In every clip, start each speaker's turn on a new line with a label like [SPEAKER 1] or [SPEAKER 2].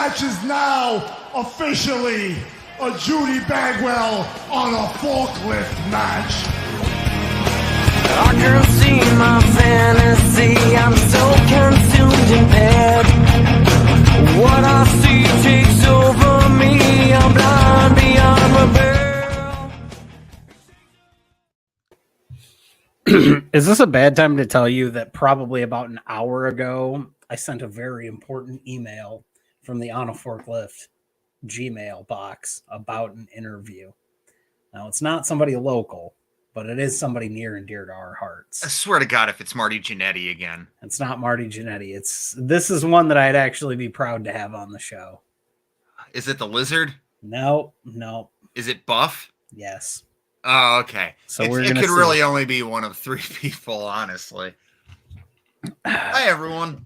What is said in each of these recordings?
[SPEAKER 1] match is now officially a Judy Bagwell on a forklift match.
[SPEAKER 2] I can see my fantasy, I'm so consumed in bed. What I see takes over me, I'm blind beyond repair.
[SPEAKER 3] Is this a bad time to tell you that probably about an hour ago, I sent a very important email from the On a Forklift Gmail box about an interview. Now, it's not somebody local, but it is somebody near and dear to our hearts.
[SPEAKER 4] I swear to God, if it's Marty Jannetty again.
[SPEAKER 3] It's not Marty Jannetty. This is one that I'd actually be proud to have on the show.
[SPEAKER 4] Is it the Lizard?
[SPEAKER 3] No.
[SPEAKER 4] Is it Buff?
[SPEAKER 3] Yes.
[SPEAKER 4] Oh, okay.
[SPEAKER 3] So
[SPEAKER 4] it could really only be one of three people, honestly. Hi, everyone.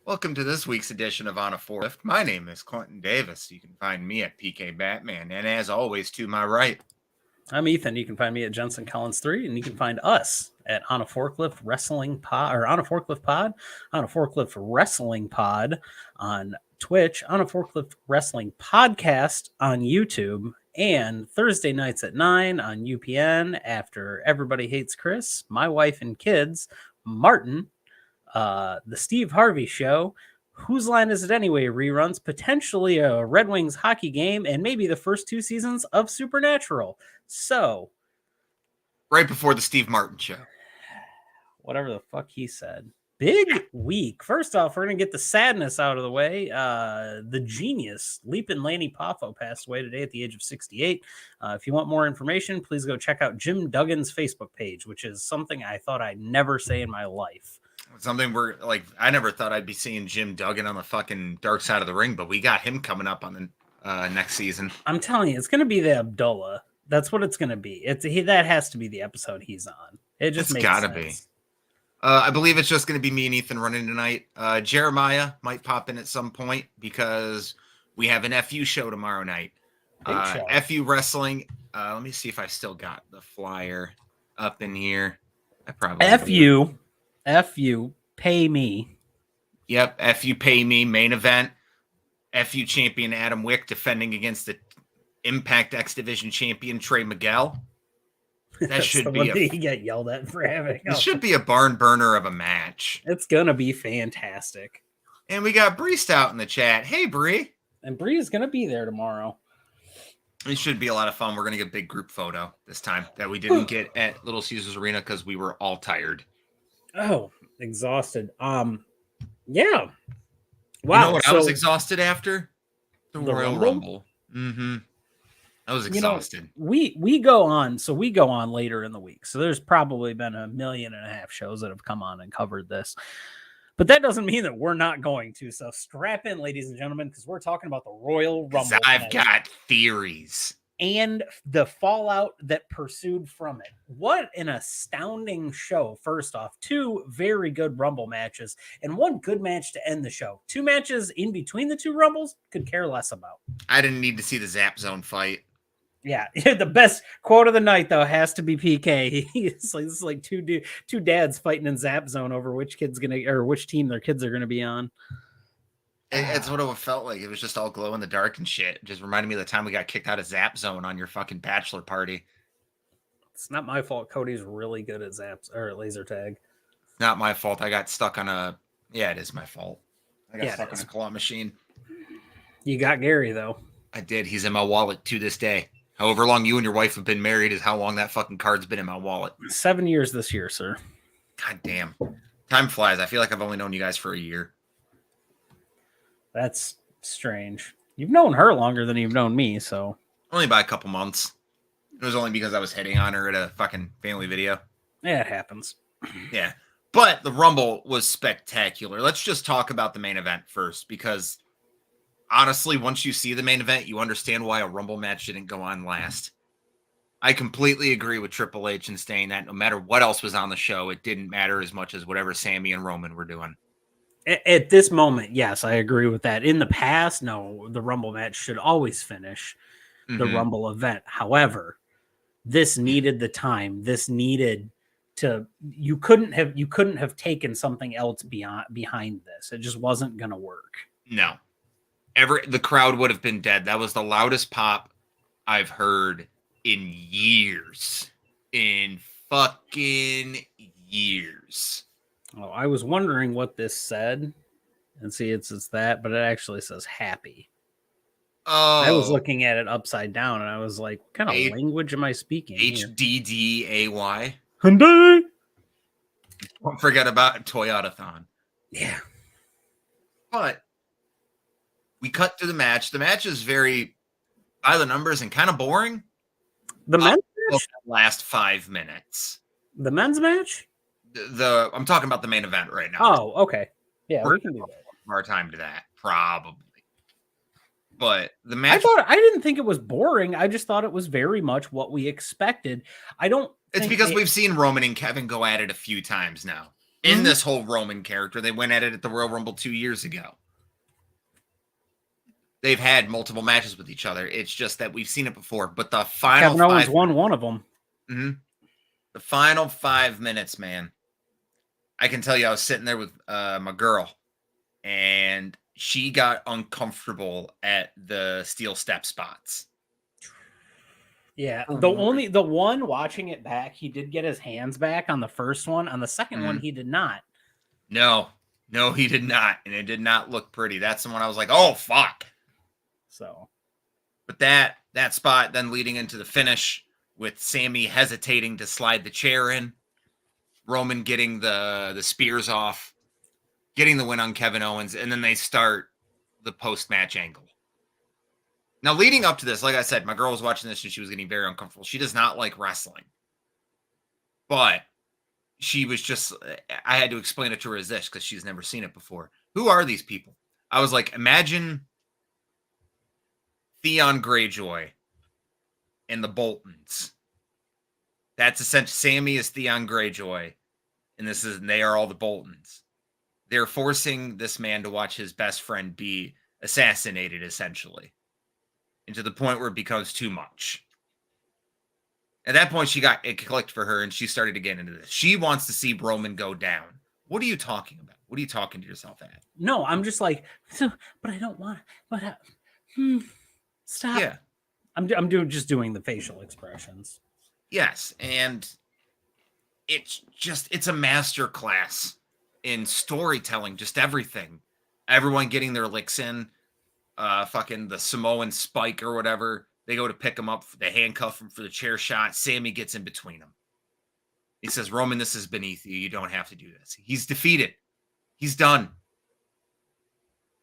[SPEAKER 4] Welcome to this week's edition of On a Forklift. My name is Clinton Davis. You can find me at PK Batman. And as always, to my right,
[SPEAKER 3] I'm Ethan. You can find me at Jensen Collins 3, and you can find us at On a Forklift Wrestling Pod, or On a Forklift Pod, On a Forklift Wrestling Pod on Twitch, On a Forklift Wrestling Podcast on YouTube, and Thursday nights at 9 on UPN after Everybody Hates Chris, My Wife and Kids, Martin, The Steve Harvey Show, Whose Line Is It Anyway reruns, potentially a Red Wings hockey game, and maybe the first 2 seasons of Supernatural. So,
[SPEAKER 4] right before the Steve Martin show.
[SPEAKER 3] Whatever the fuck he said. Big week. First off, we're going to get the sadness out of the way. The genius, Leapin' Lanny Poffo, passed away today at the age of 68. If you want more information, please go check out Jim Duggan's Facebook page, which is something I thought I'd never say in my life.
[SPEAKER 4] Something I never thought I'd be seeing Jim Duggan on the fucking dark side of the ring, but we got him coming up on the next season.
[SPEAKER 3] I'm telling you, it's going to be the Abdullah. That's what it's going to be. That has to be the episode he's on. It just makes sense. It's got to be.
[SPEAKER 4] I believe it's just going to be me and Ethan running tonight. Jeremiah might pop in at some point because we have an FU show tomorrow night. FU Wrestling. Let me see if I still got the flyer up in here. I probably
[SPEAKER 3] FU pay me.
[SPEAKER 4] Yep, FU pay me main event. FU champion Adam Wick defending against the Impact X Division champion Trey Miguel. That should be
[SPEAKER 3] he get yelled at for having.
[SPEAKER 4] It should be a barn burner of a match.
[SPEAKER 3] It's gonna be fantastic.
[SPEAKER 4] And we got Bree Stout in the chat. Hey, Bree.
[SPEAKER 3] And Bree is gonna be there tomorrow.
[SPEAKER 4] It should be a lot of fun. We're gonna get a big group photo this time that we didn't get at Little Caesars Arena because we were all tired.
[SPEAKER 3] Oh, exhausted. Yeah. Wow.
[SPEAKER 4] You know what I was exhausted after? The Royal Rumble. Mm-hmm. I was exhausted.
[SPEAKER 3] We go on later in the week. So there's probably been 1.5 million shows that have come on and covered this. But that doesn't mean that we're not going to. So strap in, ladies and gentlemen, because we're talking about the Royal Rumble.
[SPEAKER 4] I've got theories.
[SPEAKER 3] And the fallout that pursued from it. What an astounding show, first off. 2 very good Rumble matches and 1 good match to end the show. 2 matches in between the 2 Rumbles, could care less about.
[SPEAKER 4] I didn't need to see the Zap Zone fight.
[SPEAKER 3] Yeah, the best quote of the night, though, has to be PK. This is like two dads fighting in Zap Zone over which team their kids are going to be on.
[SPEAKER 4] It's what it felt like. It was just all glow in the dark and shit. It just reminded me of the time we got kicked out of Zap Zone on your fucking bachelor party.
[SPEAKER 3] It's not my fault. Cody's really good at laser tag.
[SPEAKER 4] It's not my fault. I got stuck on it is my fault. I got stuck on a claw machine.
[SPEAKER 3] You got Gary, though.
[SPEAKER 4] I did. He's in my wallet to this day. However long you and your wife have been married is how long that fucking card's been in my wallet.
[SPEAKER 3] 7 years this year, sir.
[SPEAKER 4] God damn. Time flies. I feel like I've only known you guys for a year.
[SPEAKER 3] That's strange. You've known her longer than you've known me, so.
[SPEAKER 4] Only by a couple months. It was only because I was hitting on her at a fucking family video.
[SPEAKER 3] Yeah, it happens.
[SPEAKER 4] Yeah. But the Rumble was spectacular. Let's just talk about the main event first, because honestly, once you see the main event, you understand why a Rumble match didn't go on last. I completely agree with Triple H in saying that no matter what else was on the show, it didn't matter as much as whatever Sammy and Roman were doing.
[SPEAKER 3] At this moment, yes, I agree with that. In the past, no, the Rumble match should always finish the Rumble event. However, this needed the time. This needed to. You couldn't have taken something else behind this. It just wasn't going to work.
[SPEAKER 4] No. the crowd would have been dead. That was the loudest pop I've heard in years. In fucking years.
[SPEAKER 3] Oh, I was wondering what this said, and see, it's that, but it actually says happy.
[SPEAKER 4] Oh,
[SPEAKER 3] I was looking at it upside down, and I was like, what kind of
[SPEAKER 4] H-
[SPEAKER 3] language am I speaking here?
[SPEAKER 4] HDDAY.
[SPEAKER 3] Hyundai.
[SPEAKER 4] Don't forget about Toyota-thon.
[SPEAKER 3] Yeah.
[SPEAKER 4] But we cut to the match. The match is very by the numbers and kind of boring.
[SPEAKER 3] The men's match?
[SPEAKER 4] Last 5 minutes.
[SPEAKER 3] The men's match?
[SPEAKER 4] I'm talking about the main event right now.
[SPEAKER 3] Oh, okay. Yeah, we can do that.
[SPEAKER 4] Our time to that, probably. But the match,
[SPEAKER 3] I didn't think it was boring. I just thought it was very much what we expected.
[SPEAKER 4] It's because we've seen Roman and Kevin go at it a few times now. In this whole Roman character, they went at it at the Royal Rumble 2 years ago. They've had multiple matches with each other. It's just that we've seen it before. But the final
[SPEAKER 3] Kevin Owens won one of them.
[SPEAKER 4] Mm-hmm. The final 5 minutes, man. I can tell you, I was sitting there with my girl, and she got uncomfortable at the steel step spots.
[SPEAKER 3] Yeah, the one watching it back, he did get his hands back on the first one. On the second one, he did not.
[SPEAKER 4] No, he did not, and it did not look pretty. That's the one I was like, oh fuck.
[SPEAKER 3] So,
[SPEAKER 4] but that spot then leading into the finish with Sammy hesitating to slide the chair in, Roman getting the spears off, getting the win on Kevin Owens, and then they start the post-match angle. Now, leading up to this, like I said, my girl was watching this and she was getting very uncomfortable. She does not like wrestling. But she was just, I had to explain it to her as this because she's never seen it before. Who are these people? I was like, imagine Theon Greyjoy and the Boltons. That's essentially, Sammy is Theon Greyjoy, and they are all the Boltons. They're forcing this man to watch his best friend be assassinated, essentially. And to the point where it becomes too much. At that point, it clicked for her, and she started to get into this. She wants to see Roman go down. What are you talking about? What are you talking to yourself at?
[SPEAKER 3] No, I'm just like, but I don't want. But stop.
[SPEAKER 4] Yeah,
[SPEAKER 3] I'm doing the facial expressions.
[SPEAKER 4] Yes, and it's a master class in storytelling, just everything. Everyone getting their licks in. Fucking the Samoan Spike or whatever. They go to pick him up. They handcuff him for the chair shot. Sammy gets in between them. He says, Roman, this is beneath you. You don't have to do this. He's defeated. He's done. And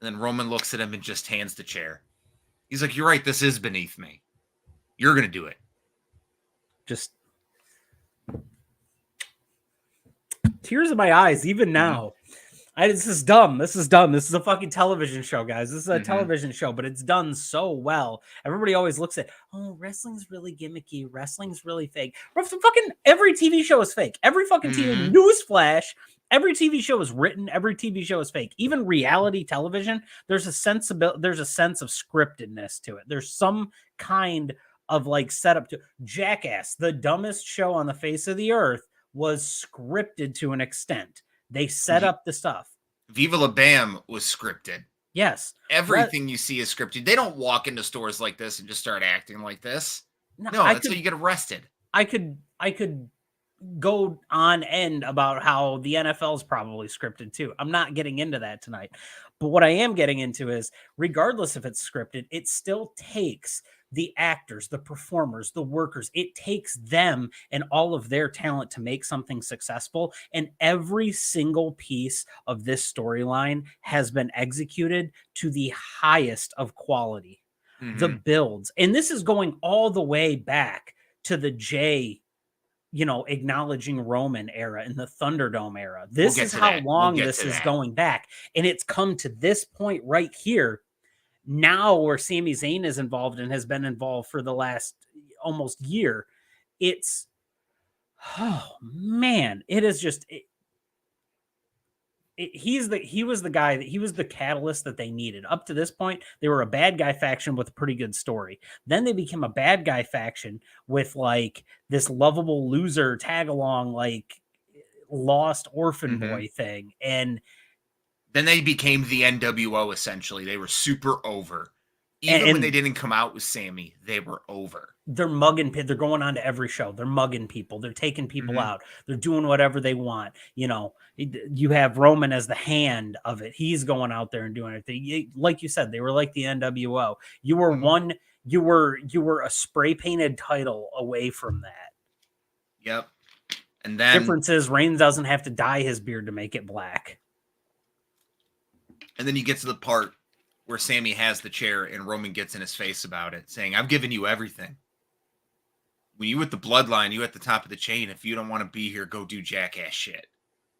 [SPEAKER 4] then Roman looks at him and just hands the chair. He's like, you're right. This is beneath me. You're going to do it.
[SPEAKER 3] Just tears in my eyes, even now. This is dumb. This is dumb. This is a fucking television show, guys. This is a television show, but it's done so well. Everybody always looks at, oh, wrestling's really gimmicky. Wrestling's really fake. Fucking every TV show is fake. Every fucking TV newsflash. Every TV show is written. Every TV show is fake. Even reality television, there's a sense of scriptedness to it. There's some kind of like setup to Jackass, the dumbest show on the face of the earth, was scripted to an extent. They set up the stuff.
[SPEAKER 4] Viva La Bam was scripted.
[SPEAKER 3] Yes.
[SPEAKER 4] Everything you see is scripted. They don't walk into stores like this and just start acting like this. No, that's how you get arrested. I could
[SPEAKER 3] go on end about how the NFL is probably scripted too. I'm not getting into that tonight. But what I am getting into is, regardless if it's scripted, it still takes the actors, the performers, the workers. It takes them and all of their talent to make something successful. And every single piece of this storyline has been executed to the highest of quality. The builds. And this is going all the way back to the Jay, acknowledging Roman era and the Thunderdome era. This is how long this is going back. And it's come to this point right here now where Sami Zayn is involved and has been involved for the last almost year. It's, oh man, it is just, he was the catalyst that they needed. Up to this point, they were a bad guy faction with a pretty good story. Then they became a bad guy faction with like this lovable loser tag along, like lost orphan boy thing. And
[SPEAKER 4] Then they became the NWO, essentially. They were super over. Even when they didn't come out with Sammy, they were over.
[SPEAKER 3] They're mugging. They're going on to every show. They're mugging people. They're taking people out. They're doing whatever they want. You know, you have Roman as the hand of it. He's going out there and doing it. Like you said, they were like the NWO. You were one. You were a spray painted title away from that.
[SPEAKER 4] Yep. And then
[SPEAKER 3] difference is Reigns doesn't have to dye his beard to make it black.
[SPEAKER 4] And then you get to the part where Sammy has the chair and Roman gets in his face about it, saying, "I've given you everything. When you with the bloodline, you at the top of the chain. If you don't want to be here, go do jackass shit."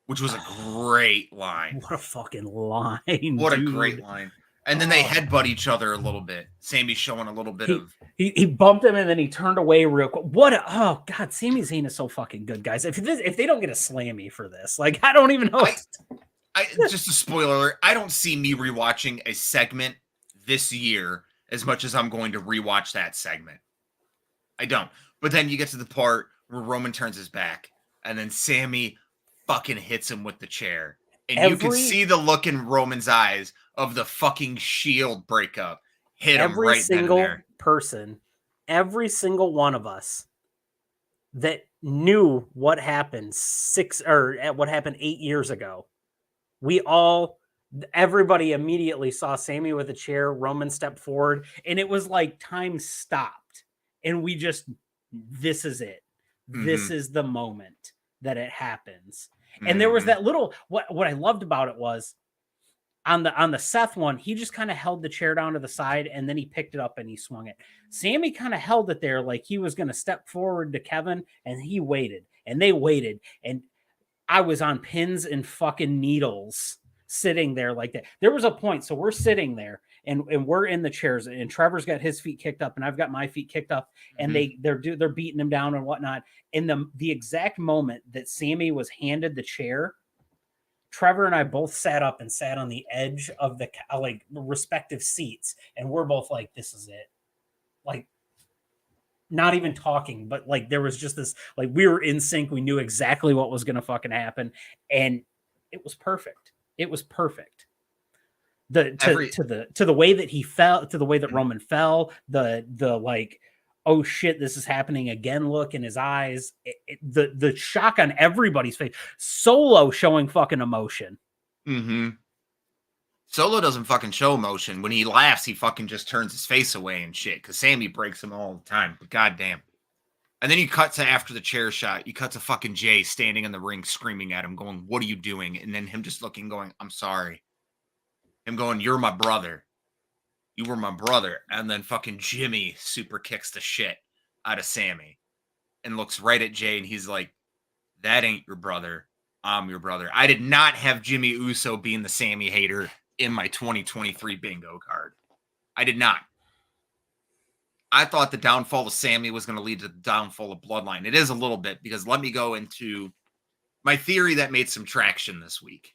[SPEAKER 4] Which was a great line.
[SPEAKER 3] What a fucking line.
[SPEAKER 4] What
[SPEAKER 3] dude.
[SPEAKER 4] a great line. And then they headbutt each other a little bit. Sammy's showing a little bit of...
[SPEAKER 3] He bumped him and then he turned away real quick. Oh, God, Sami Zayn is so fucking good, guys. If they don't get a slammy for this, like, I don't even know.
[SPEAKER 4] Just a spoiler alert, I don't see me rewatching a segment this year as much as I'm going to rewatch that segment. I don't. But then you get to the part where Roman turns his back and then Sammy fucking hits him with the chair. And you can see the look in Roman's eyes of the fucking Shield breakup. Hit him right then and there.
[SPEAKER 3] Every single person, every single one of us that knew what happened 8 years ago, everybody immediately saw Sammy with a chair, Roman stepped forward, and it was like time stopped. And we just, this is it. This is the moment that it happens. And there was that little, what I loved about it was on the Seth one, he just kind of held the chair down to the side and then he picked it up and he swung it. Sammy kind of held it there like he was going to step forward to Kevin, and he waited and they waited. And I was on pins and fucking needles sitting there like that. There was a point. So we're sitting there and we're in the chairs and Trevor's got his feet kicked up and I've got my feet kicked up and they're beating him down and whatnot. In the exact moment that Sammy was handed the chair, Trevor and I both sat up and sat on the edge of the respective seats. And we're both like, this is it. Like, not even talking, but like there was just this, like we were in sync. We knew exactly what was going to fucking happen. And it was perfect. It was perfect. To the way that he fell, to the way that Roman fell, the like, oh shit, this is happening again look in his eyes, the shock on everybody's face. Solo showing fucking emotion.
[SPEAKER 4] Solo doesn't fucking show emotion. When he laughs, he fucking just turns his face away and shit, because Sammy breaks him all the time. But goddamn. And then you cut to after the chair shot, you cut to fucking Jay standing in the ring screaming at him, going, "What are you doing?" And then him just looking, going, "I'm sorry." Him going, "You're my brother. You were my brother." And then fucking Jimmy super kicks the shit out of Sammy and looks right at Jay and he's like, "That ain't your brother. I'm your brother." I did not have Jimmy Uso being the Sammy hater in my 2023 bingo card. I did not. I thought the downfall of Sammy was going to lead to the downfall of Bloodline. It is a little bit, because let me go into my theory that made some traction this week.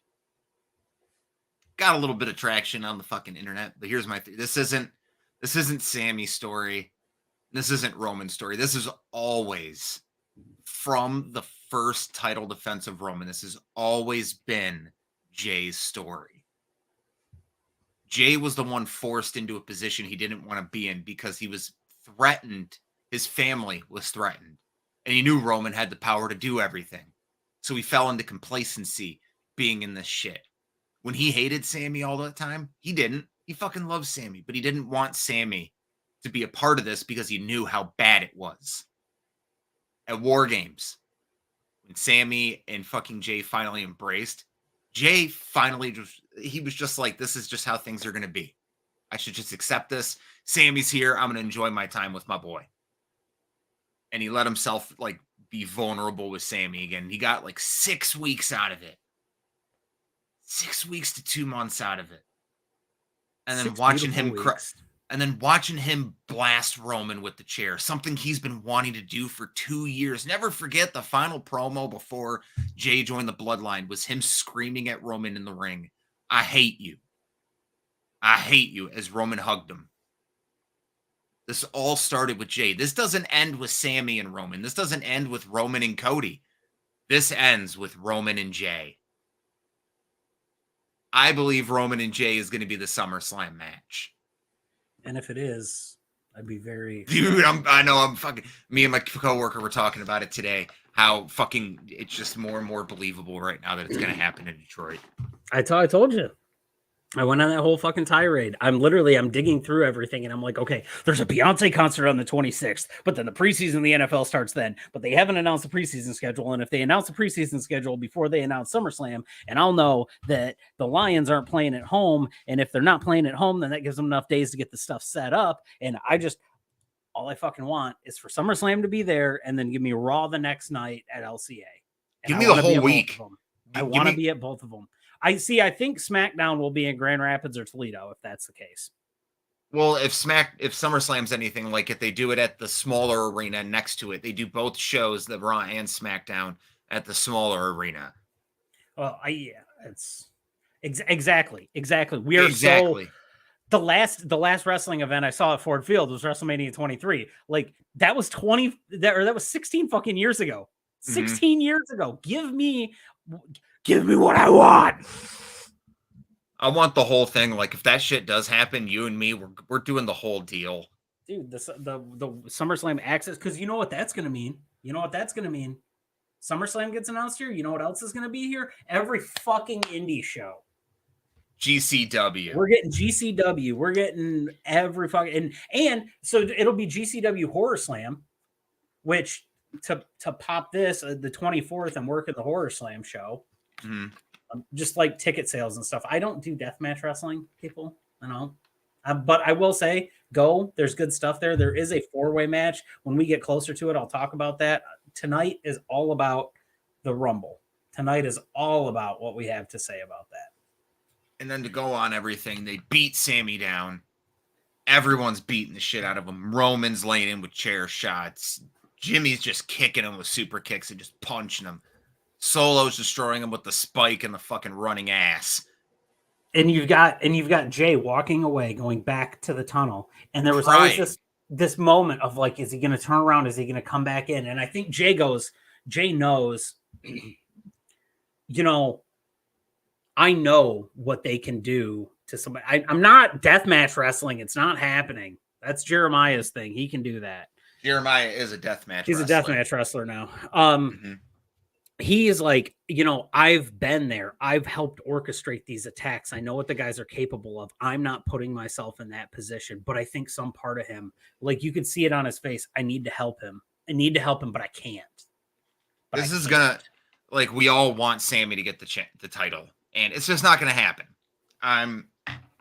[SPEAKER 4] Got a little bit of traction on the fucking internet, but here's my theory. This isn't Sammy's story. This isn't Roman's story. This is always from the first title defense of Roman. This has always been Jay's story. Jay was the one forced into a position he didn't want to be in because he was threatened. His family was threatened. And he knew Roman had the power to do everything. So he fell into complacency being in this shit. When he hated Sammy all the time, he didn't. He fucking loved Sammy, but he didn't want Sammy to be a part of this because he knew how bad it was. At War Games, when Sammy and fucking Jay finally embraced, Jay finally he was just like, this is just how things are going to be. I should just accept this. Sammy's here. I'm going to enjoy my time with my boy. And he let himself like be vulnerable with Sammy again. He got like 6 weeks out of it. 6 weeks to 2 months out of it. And then watching him blast Roman with the chair, something he's been wanting to do for 2 years. Never forget the final promo before Jay joined the Bloodline was him screaming at Roman in the ring, "I hate you. I hate you," as Roman hugged him. This all started with Jay. This doesn't end with Sammy and Roman. This doesn't end with Roman and Cody. This ends with Roman and Jay. I believe Roman and Jay is going to be the SummerSlam match.
[SPEAKER 3] And if it is, I'd be very
[SPEAKER 4] Dude, I'm fucking, me and my coworker were talking about it today, how fucking it's just more and more believable right now that it's going to happen in Detroit.
[SPEAKER 3] I told you. I went on that whole fucking tirade. I'm digging through everything and I'm like, okay, there's a Beyonce concert on the 26th, but then the preseason of the NFL starts then, but they haven't announced the preseason schedule. And if they announce the preseason schedule before they announce SummerSlam, and I'll know that the Lions aren't playing at home. And if they're not playing at home, then that gives them enough days to get the stuff set up. And all I fucking want is for SummerSlam to be there and then give me Raw the next night at LCA. And
[SPEAKER 4] Give me the whole week.
[SPEAKER 3] I want to be at both of them. I think SmackDown will be in Grand Rapids or Toledo if that's the case.
[SPEAKER 4] Well, if SummerSlam's anything like it, they do it at the smaller arena next to it. They do both shows, the Raw and SmackDown, at the smaller arena.
[SPEAKER 3] Well, it's exactly. We are so the last wrestling event I saw at Ford Field was WrestleMania 23. Like that was 16 fucking years ago. 16 years ago. Give me what I want.
[SPEAKER 4] I want the whole thing. Like if that shit does happen, you and me, we're doing the whole deal.
[SPEAKER 3] Dude, the SummerSlam access, because you know what that's gonna mean. SummerSlam gets announced here. You know what else is gonna be here? Every fucking indie show.
[SPEAKER 4] GCW.
[SPEAKER 3] We're getting GCW. We're getting every fucking and so it'll be GCW Horror Slam, which to pop this the 24th, I'm working the Horror Slam show. Just like ticket sales and stuff. I don't do deathmatch wrestling, people. I know. But I will say, go. There's good stuff there. There is a 4-way match. When we get closer to it, I'll talk about that. Tonight is all about the Rumble. Tonight is all about what we have to say about that.
[SPEAKER 4] And then to go on everything, they beat Sammy down. Everyone's beating the shit out of him. Roman's laying in with chair shots. Jimmy's just kicking him with super kicks and just punching him. Solo's destroying him with the spike and the fucking running ass.
[SPEAKER 3] And you've got Jay walking away, going back to the tunnel. And there was always this moment of like, is he going to turn around? Is he going to come back in? And I think Jay knows, I know what they can do to somebody. I'm not deathmatch wrestling. It's not happening. That's Jeremiah's thing. He can do that.
[SPEAKER 4] Jeremiah is a deathmatch
[SPEAKER 3] He's
[SPEAKER 4] wrestler.
[SPEAKER 3] a deathmatch wrestler now. He is like, I've been there. I've helped orchestrate these attacks. I know what the guys are capable of. I'm not putting myself in that position, but I think some part of him, like you could see it on his face. I need to help him, but I can't.
[SPEAKER 4] This is gonna, like, we all want Sammy to get the title, and it's just not gonna happen.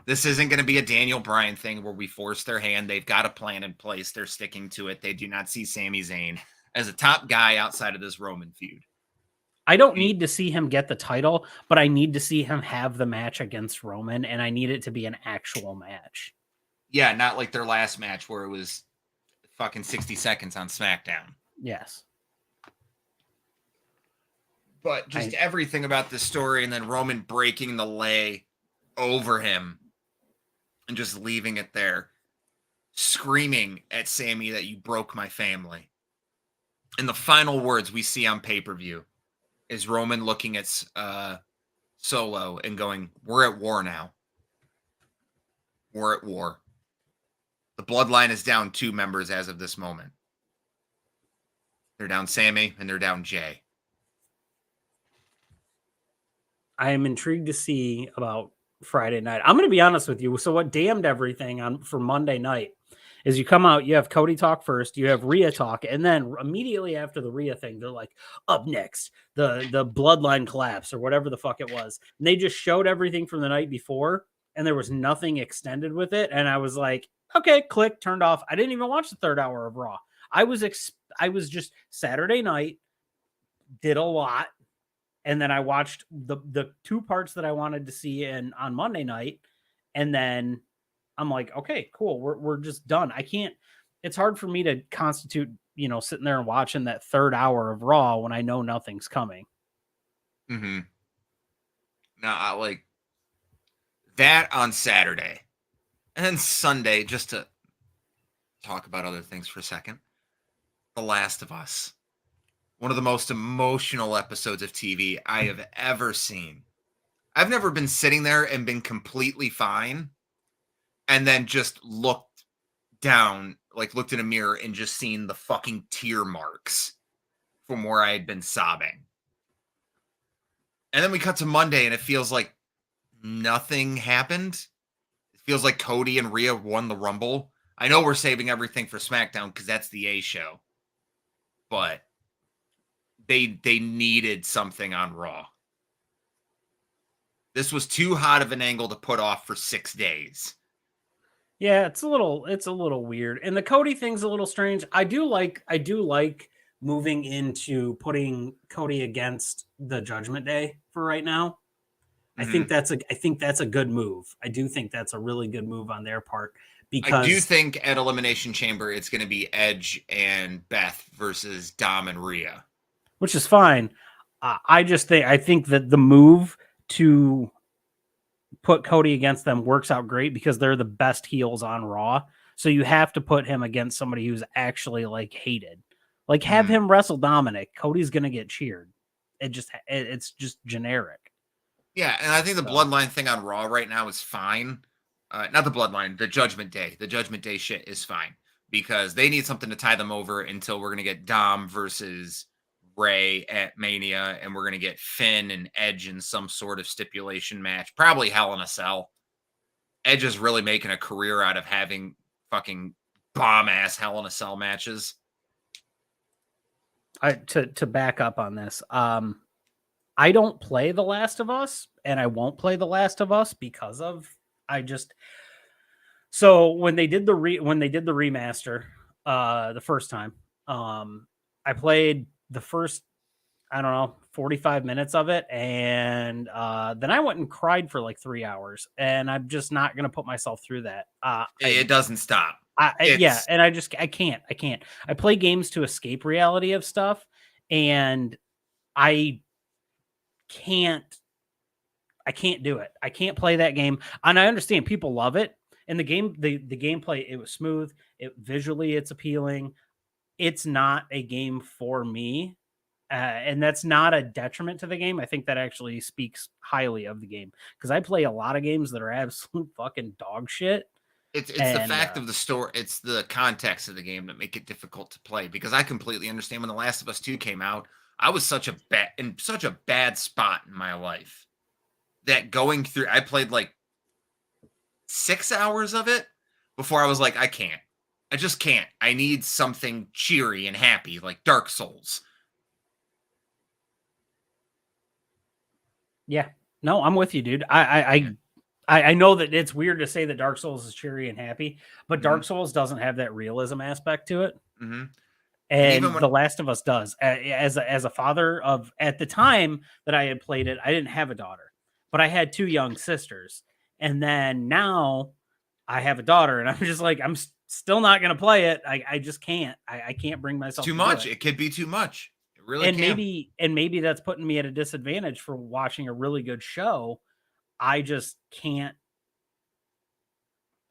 [SPEAKER 4] This isn't gonna be a Daniel Bryan thing where we force their hand. They've got a plan in place. They're sticking to it. They do not see Sami Zayn as a top guy outside of this Roman feud.
[SPEAKER 3] I don't need to see him get the title, but I need to see him have the match against Roman, and I need it to be an actual match.
[SPEAKER 4] Yeah, not like their last match where it was fucking 60 seconds on SmackDown.
[SPEAKER 3] Yes.
[SPEAKER 4] But just everything about this story, and then Roman breaking the lay over him and just leaving it there, screaming at Sammy that you broke my family. And the final words we see on pay-per-view is Roman looking at Solo and going, "We're at war now. We're at war." The bloodline is down 2 members as of this moment. They're down Sammy and they're down Jay.
[SPEAKER 3] I am intrigued to see about Friday night. I'm going to be honest with you. So what damned everything for Monday night is you come out, you have Cody talk first, you have Rhea talk, and then immediately after the Rhea thing, they're like, up next, the bloodline collapse or whatever the fuck it was. And they just showed everything from the night before, and there was nothing extended with it. And I was like, okay, click, turned off. I didn't even watch the 3rd hour of Raw. I was just Saturday night, did a lot. And then I watched the 2 parts that I wanted to see on Monday night. And then I'm like, okay, cool. We're just done. It's hard for me to constitute, sitting there and watching that 3rd hour of Raw when I know nothing's coming.
[SPEAKER 4] Mm-hmm. Now, I like that on Saturday. And then Sunday, just to talk about other things for a second. The Last of Us. One of the most emotional episodes of TV I have ever seen. I've never been sitting there and been completely fine and then just looked down, like looked in a mirror and just seen the fucking tear marks from where I had been sobbing. And then we cut to Monday and it feels like nothing happened. It feels like Cody and Rhea won the Rumble. I know we're saving everything for SmackDown because that's the A show. But they needed something on Raw. This was too hot of an angle to put off for 6 days.
[SPEAKER 3] Yeah, it's a little weird. And the Cody thing's a little strange. I do like moving into putting Cody against the Judgment Day for right now. I think that's a good move. I do think that's a really good move on their part because
[SPEAKER 4] I do think at Elimination Chamber it's going to be Edge and Beth versus Dom and Rhea,
[SPEAKER 3] which is fine. I think that the move to put Cody against them works out great because they're the best heels on Raw. So you have to put him against somebody who's actually like hated. Like have him wrestle Dominic. Cody's going to get cheered. It's just generic.
[SPEAKER 4] Yeah, and I think the Bloodline thing on Raw right now is fine. Not the Bloodline, the Judgment Day. The Judgment Day shit is fine because they need something to tie them over until we're going to get Dom versus Ray at Mania, and we're going to get Finn and Edge in some sort of stipulation match, probably Hell in a Cell. Edge is really making a career out of having fucking bomb-ass Hell in a Cell matches.
[SPEAKER 3] To back up on this, I don't play The Last of Us, and I won't play The Last of Us because of so when they did the remaster the first time, I played the first 45 minutes of it, and then I went and cried for like 3 hours, and I'm just not gonna put myself through that.
[SPEAKER 4] It doesn't stop.
[SPEAKER 3] Yeah, and I can't. I play games to escape reality of stuff, and I can't do it. I can't play that game. And I understand people love it. And the gameplay, it was smooth. Visually, it's appealing. It's not a game for me. And that's not a detriment to the game. I think that actually speaks highly of the game because I play a lot of games that are absolute fucking dog shit.
[SPEAKER 4] It's the fact of the story. It's the context of the game that make it difficult to play because I completely understand when The Last of Us 2 came out, I was in such a bad spot in my life that going through, I played like 6 hours of it before I was like, I can't. I just can't. I need something cheery and happy like Dark Souls.
[SPEAKER 3] Yeah. No, I'm with you, dude. I know that it's weird to say that Dark Souls is cheery and happy, but Dark Souls doesn't have that realism aspect to it.
[SPEAKER 4] Mm-hmm.
[SPEAKER 3] And The Last of Us does. As a father of, at the time that I had played it, I didn't have a daughter, but I had 2 young sisters. And then now I have a daughter, and I'm just like, I'm still not going to play it. I just can't. I can't bring myself.
[SPEAKER 4] Too much. It could be too much. It really
[SPEAKER 3] and
[SPEAKER 4] can.
[SPEAKER 3] Maybe that's putting me at a disadvantage for watching a really good show. I just can't.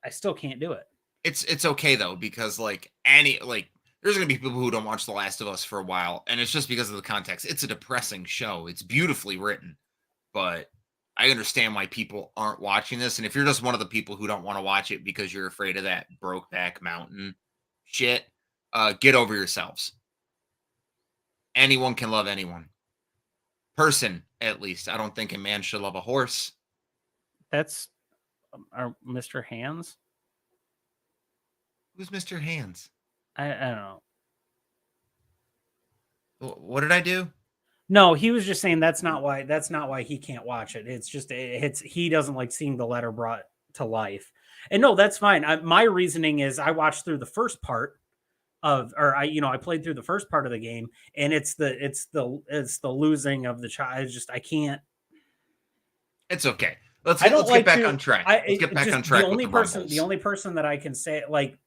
[SPEAKER 3] I still can't do it.
[SPEAKER 4] It's okay though because there's going to be people who don't watch The Last of Us for a while, and it's just because of the context. It's a depressing show. It's beautifully written, but I understand why people aren't watching this. And if you're just one of the people who don't want to watch it because you're afraid of that Brokeback Mountain shit, get over yourselves. Anyone can love anyone. Person, at least. I don't think a man should love a horse.
[SPEAKER 3] That's Mr. Hands.
[SPEAKER 4] Who's Mr. Hands?
[SPEAKER 3] I don't know.
[SPEAKER 4] What did I do?
[SPEAKER 3] No, he was just saying that's not why he can't watch it. It's just he doesn't like seeing the letter brought to life. And no, that's fine. My reasoning is I watched through the first part I played through the first part of the game, and it's the losing of the child. I can't.
[SPEAKER 4] It's okay. Let's get back on track. Let's get back on track.
[SPEAKER 3] The only person that I can say, like,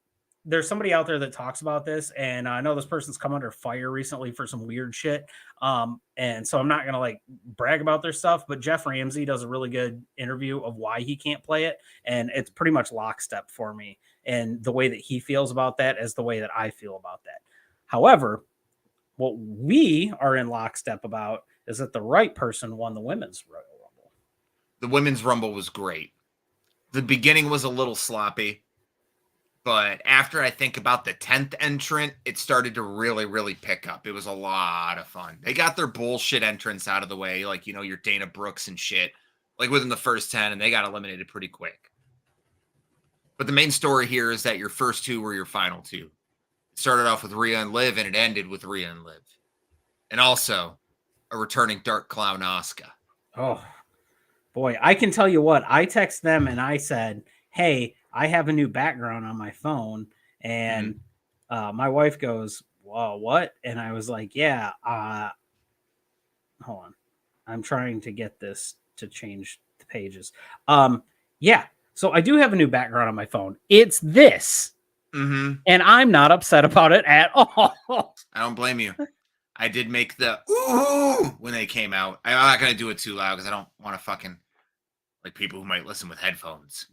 [SPEAKER 3] there's somebody out there that talks about this, and I know this person's come under fire recently for some weird shit. And so I'm not gonna like brag about their stuff, but Jeff Ramsey does a really good interview of why he can't play it, and it's pretty much lockstep for me. And the way that he feels about that is the way that I feel about that. However, what we are in lockstep about is that the right person won the women's Royal Rumble.
[SPEAKER 4] The women's Rumble was great. The beginning was a little sloppy, but after I think about the 10th entrant, it started to really, really pick up. It was a lot of fun. They got their bullshit entrance out of the way, like, your Dana Brooks and shit, like within the first 10, and they got eliminated pretty quick. But the main story here is that your first two were your final two. It started off with Rhea and Liv, and it ended with Rhea and Liv. And also a returning Dark Clown Asuka.
[SPEAKER 3] Oh, boy. I can tell you what. I text them and I said, hey, I have a new background on my phone. And my wife goes, well, what? And I was like, yeah, hold on. I'm trying to get this to change the pages. Yeah. So I do have a new background on my phone. It's this. And I'm not upset about it at all.
[SPEAKER 4] I don't blame you. I did make the ooh when they came out. I'm not going to do it too loud because I don't want to fucking like people who might listen with headphones.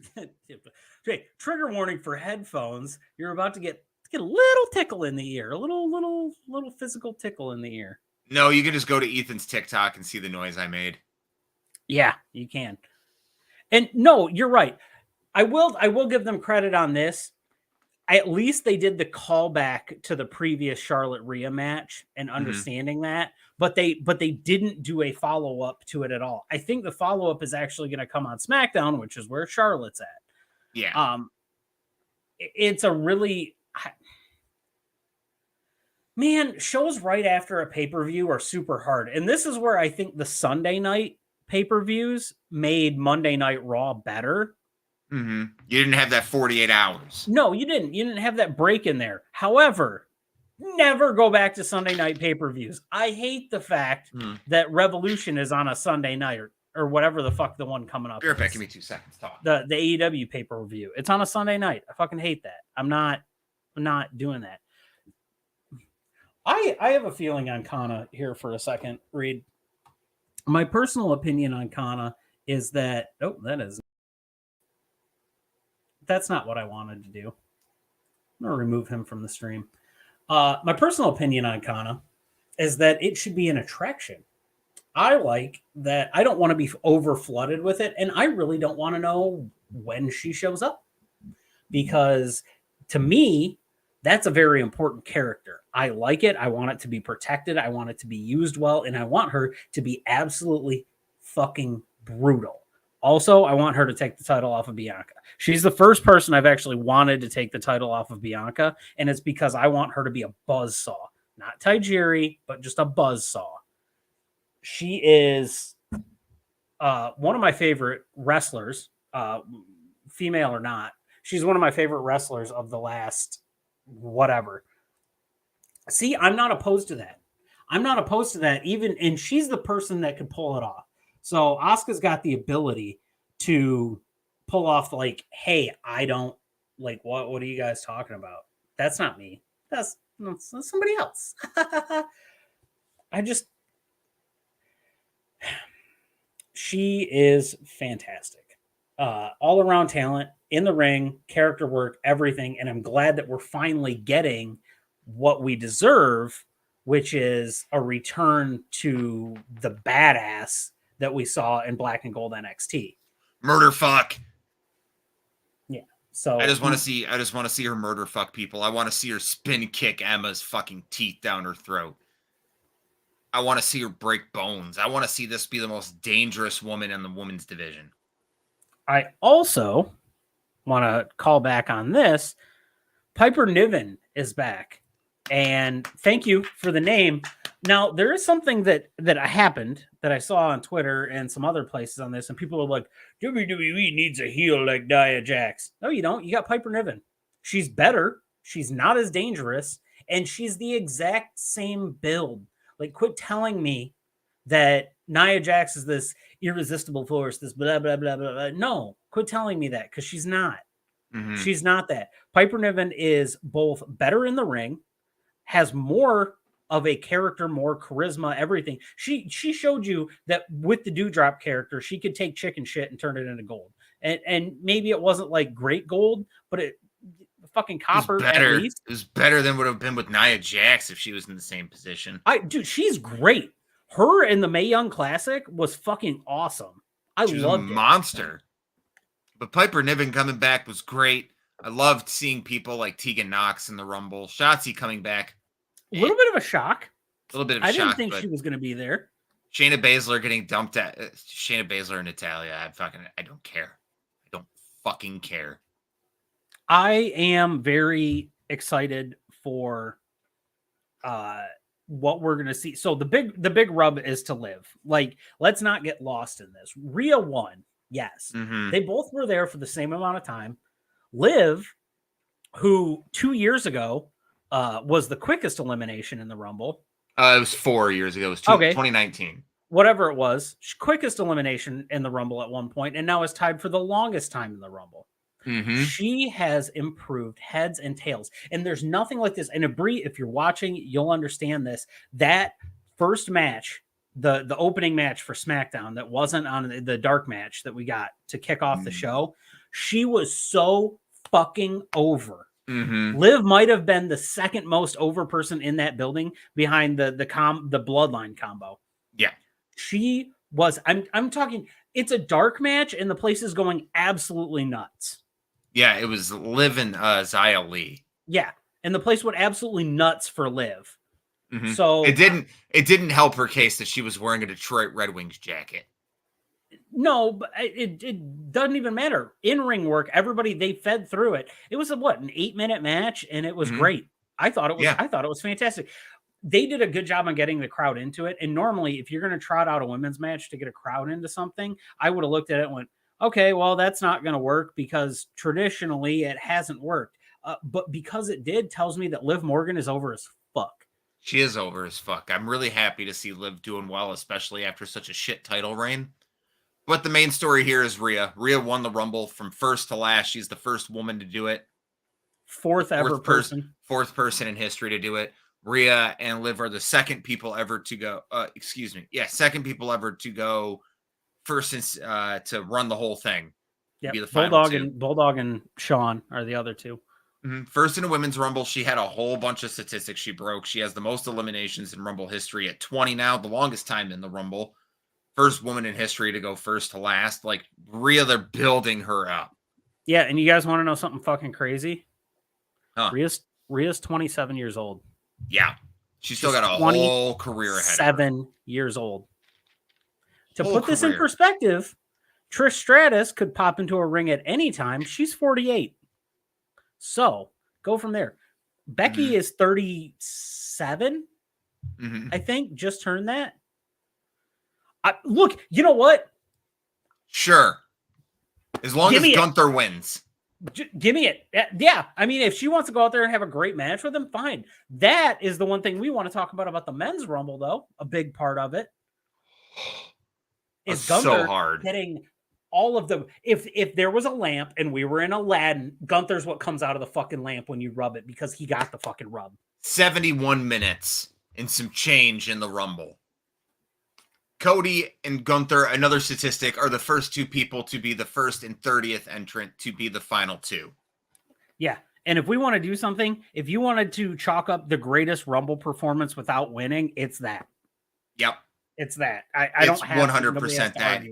[SPEAKER 3] Okay, trigger warning for headphones. You're about to get a little tickle in the ear, a little physical tickle in the ear.
[SPEAKER 4] No, you can just go to Ethan's TikTok and see the noise I made.
[SPEAKER 3] Yeah, you can. And no, you're right. I will give them credit on this. At least they did the callback to the previous Charlotte Rhea match and understanding that, but they didn't do a follow-up to it at all. I think the follow-up is actually going to come on SmackDown, which is where Charlotte's at.
[SPEAKER 4] Yeah.
[SPEAKER 3] It's a really man, shows right after a pay-per-view are super hard. And this is where I think the Sunday night pay-per-views made Monday Night Raw better.
[SPEAKER 4] You didn't have that 48 hours.
[SPEAKER 3] No, you didn't. You didn't have that break in there. However, never go back to Sunday night pay-per-views. I hate the fact that Revolution is on a Sunday night or whatever the fuck the one coming up.
[SPEAKER 4] Be right back. Give me 2 seconds. Talk.
[SPEAKER 3] The AEW pay-per-view. It's on a Sunday night. I fucking hate that. I'm not doing that. I have a feeling on Kana here for a second, Reed. My personal opinion on Kana is that that's not what I wanted to do. I'm going to remove him from the stream. My personal opinion on Kana is that it should be an attraction. I like that. I don't want to be over flooded with it. And I really don't want to know when she shows up because to me, that's a very important character. I like it. I want it to be protected. I want it to be used well. And I want her to be absolutely fucking brutal. Also, I want her to take the title off of Bianca. She's the first person I've actually wanted to take the title off of Bianca, and it's because I want her to be a buzzsaw. Not Tajiri, but just a buzzsaw. She is one of my favorite wrestlers, female or not. She's one of my favorite wrestlers of the last whatever. See, I'm not opposed to that. I'm not opposed to that even, and she's the person that could pull it off. So Asuka's got the ability to pull off like, hey, I don't like what are you guys talking about? That's not me. That's somebody else. She is fantastic. All around talent in the ring, character work, everything. And I'm glad that we're finally getting what we deserve, which is a return to the badass that we saw in Black and Gold NXT.
[SPEAKER 4] Murder fuck.
[SPEAKER 3] Yeah. So
[SPEAKER 4] I just want to see her murder fuck people. I want to see her spin kick Emma's fucking teeth down her throat. I want to see her break bones. I want to see this be the most dangerous woman in the women's division.
[SPEAKER 3] I also want to call back on this. Piper Niven is back. And thank you for the name. Now, there is something that happened that I saw on Twitter and some other places on this, and people are like, WWE needs a heel like Nia Jax. No, you don't. You got Piper Niven. She's better. She's not as dangerous, and she's the exact same build. Like, quit telling me that Nia Jax is this irresistible force, this blah, blah, blah, blah, blah. No, quit telling me that, because she's not. Mm-hmm. She's not that. Piper Niven is both better in the ring, has more of a character, more charisma, everything. She showed you that with the Dewdrop character, she could take chicken shit and turn it into gold. And maybe it wasn't like great gold, but it fucking copper at least.
[SPEAKER 4] It was better than would have been with Nia Jax if she was in the same position.
[SPEAKER 3] Dude, she's great. Her in the Mae Young Classic was fucking awesome. I
[SPEAKER 4] She was a
[SPEAKER 3] loved it.
[SPEAKER 4] monster. But Piper Niven coming back was great. I loved seeing people like Tegan Knox in the Rumble. Shotzi coming back.
[SPEAKER 3] A little bit of a shock.
[SPEAKER 4] A little bit of a
[SPEAKER 3] I
[SPEAKER 4] shock.
[SPEAKER 3] didn't think she was going to be there.
[SPEAKER 4] Shayna Baszler getting dumped at Shayna Baszler and Natalia. I don't care. I don't fucking care.
[SPEAKER 3] I am very excited for what we're going to see. So the big rub is to Liv. Like, let's not get lost in this. Rhea won. Yes.
[SPEAKER 4] Mm-hmm.
[SPEAKER 3] They both were there for the same amount of time. Liv, who 2 years ago was the quickest elimination in the Rumble.
[SPEAKER 4] It was 4 years ago. It was 2019.
[SPEAKER 3] Whatever it was, quickest elimination in the Rumble at one point, and now is tied for the longest time in the Rumble.
[SPEAKER 4] Mm-hmm.
[SPEAKER 3] She has improved heads and tails, and there's nothing like this. And Brie, if you're watching, you'll understand this. That first match, the opening match for SmackDown, that wasn't on the dark match that we got to kick off the show, she was so fucking over.
[SPEAKER 4] Mm-hmm.
[SPEAKER 3] Liv might have been the second most over person in that building behind the bloodline combo.
[SPEAKER 4] Yeah.
[SPEAKER 3] She was, I'm talking, it's a dark match and the place is going absolutely nuts.
[SPEAKER 4] Yeah, it was Liv and Xia Li.
[SPEAKER 3] Yeah, and the place went absolutely nuts for Liv.
[SPEAKER 4] Mm-hmm.
[SPEAKER 3] So
[SPEAKER 4] it didn't help her case that she was wearing a Detroit Red Wings jacket.
[SPEAKER 3] No, but it doesn't even matter. In-ring work, everybody, they fed through it. It was an 8-minute match, and it was great. I thought it was fantastic. They did a good job on getting the crowd into it. And normally, if you're going to trot out a women's match to get a crowd into something, I would have looked at it and went, okay, well, that's not going to work because traditionally it hasn't worked. But because it did, tells me that Liv Morgan is over as fuck.
[SPEAKER 4] She is over as fuck. I'm really happy to see Liv doing well, especially after such a shit title reign. But the main story here is Rhea. Rhea won the Rumble from first to last. She's the first woman to do it.
[SPEAKER 3] Fourth person
[SPEAKER 4] in history to do it. Rhea and Liv are the second people ever to go. Second people ever to go first to run the whole thing.
[SPEAKER 3] Yeah,
[SPEAKER 4] be the
[SPEAKER 3] Bulldog and Sean are the other two.
[SPEAKER 4] Mm-hmm. First in a women's Rumble, she had a whole bunch of statistics she broke. She has the most eliminations in Rumble history at 20 now, the longest time in the Rumble. First woman in history to go first to last. Like, Rhea, they're building her up.
[SPEAKER 3] Yeah, and you guys want to know something fucking crazy?
[SPEAKER 4] Huh.
[SPEAKER 3] Rhea's 27 years old.
[SPEAKER 4] Yeah. She's still got a whole career ahead of her.
[SPEAKER 3] 7 years old. To put this in perspective, Trish Stratus could pop into a ring at any time. She's 48. So, go from there. Becky is 37, I think, just turned that. Look, you know what?
[SPEAKER 4] Sure. As long as Gunther wins.
[SPEAKER 3] Give me it. Yeah. I mean, if she wants to go out there and have a great match with him, fine. That is the one thing we want to talk about the men's Rumble, though. A big part of it is Gunther getting all of the... If there was a lamp and we were in Aladdin, Gunther's what comes out of the fucking lamp when you rub it because he got the fucking rub.
[SPEAKER 4] 71 minutes and some change in the Rumble. Cody and Gunther, another statistic, are the first two people to be the first and 30th entrant to be the final two.
[SPEAKER 3] Yeah. And if we want to do something, if you wanted to chalk up the greatest Rumble performance without winning, it's that.
[SPEAKER 4] Yep.
[SPEAKER 3] It's that. I don't have
[SPEAKER 4] 100% that.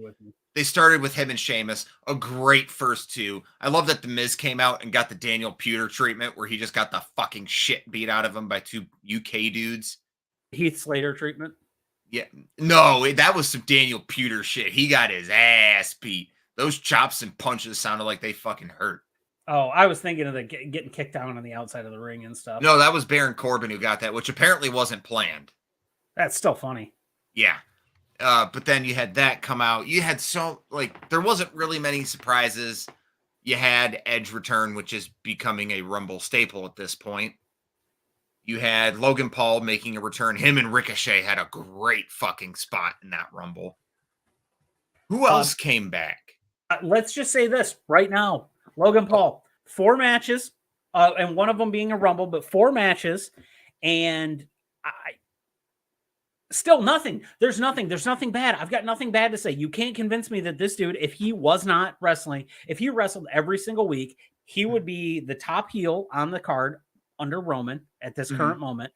[SPEAKER 4] They started with him and Sheamus, a great first two. I love that The Miz came out and got the Daniel Puder treatment where he just got the fucking shit beat out of him by two UK dudes.
[SPEAKER 3] Heath Slater treatment?
[SPEAKER 4] Yeah, no, that was some Daniel Puder shit. He got his ass beat. Those chops and punches sounded like they fucking hurt.
[SPEAKER 3] Oh, I was thinking of the getting kicked down on the outside of the ring and stuff.
[SPEAKER 4] No, that was Baron Corbin who got that, which apparently wasn't planned.
[SPEAKER 3] That's still funny.
[SPEAKER 4] Yeah. But then you had that come out. You had there wasn't really many surprises. You had Edge return, which is becoming a Rumble staple at this point. You had Logan Paul making a return. Him and Ricochet had a great fucking spot in that Rumble. Who else came back?
[SPEAKER 3] Let's just say this right now. Logan Paul, 4 matches, and one of them being a Rumble, but 4 matches, and still nothing. There's nothing bad. I've got nothing bad to say. You can't convince me that this dude, if he was not wrestling, if he wrestled every single week, he would be the top heel on the card under Roman at this current moment.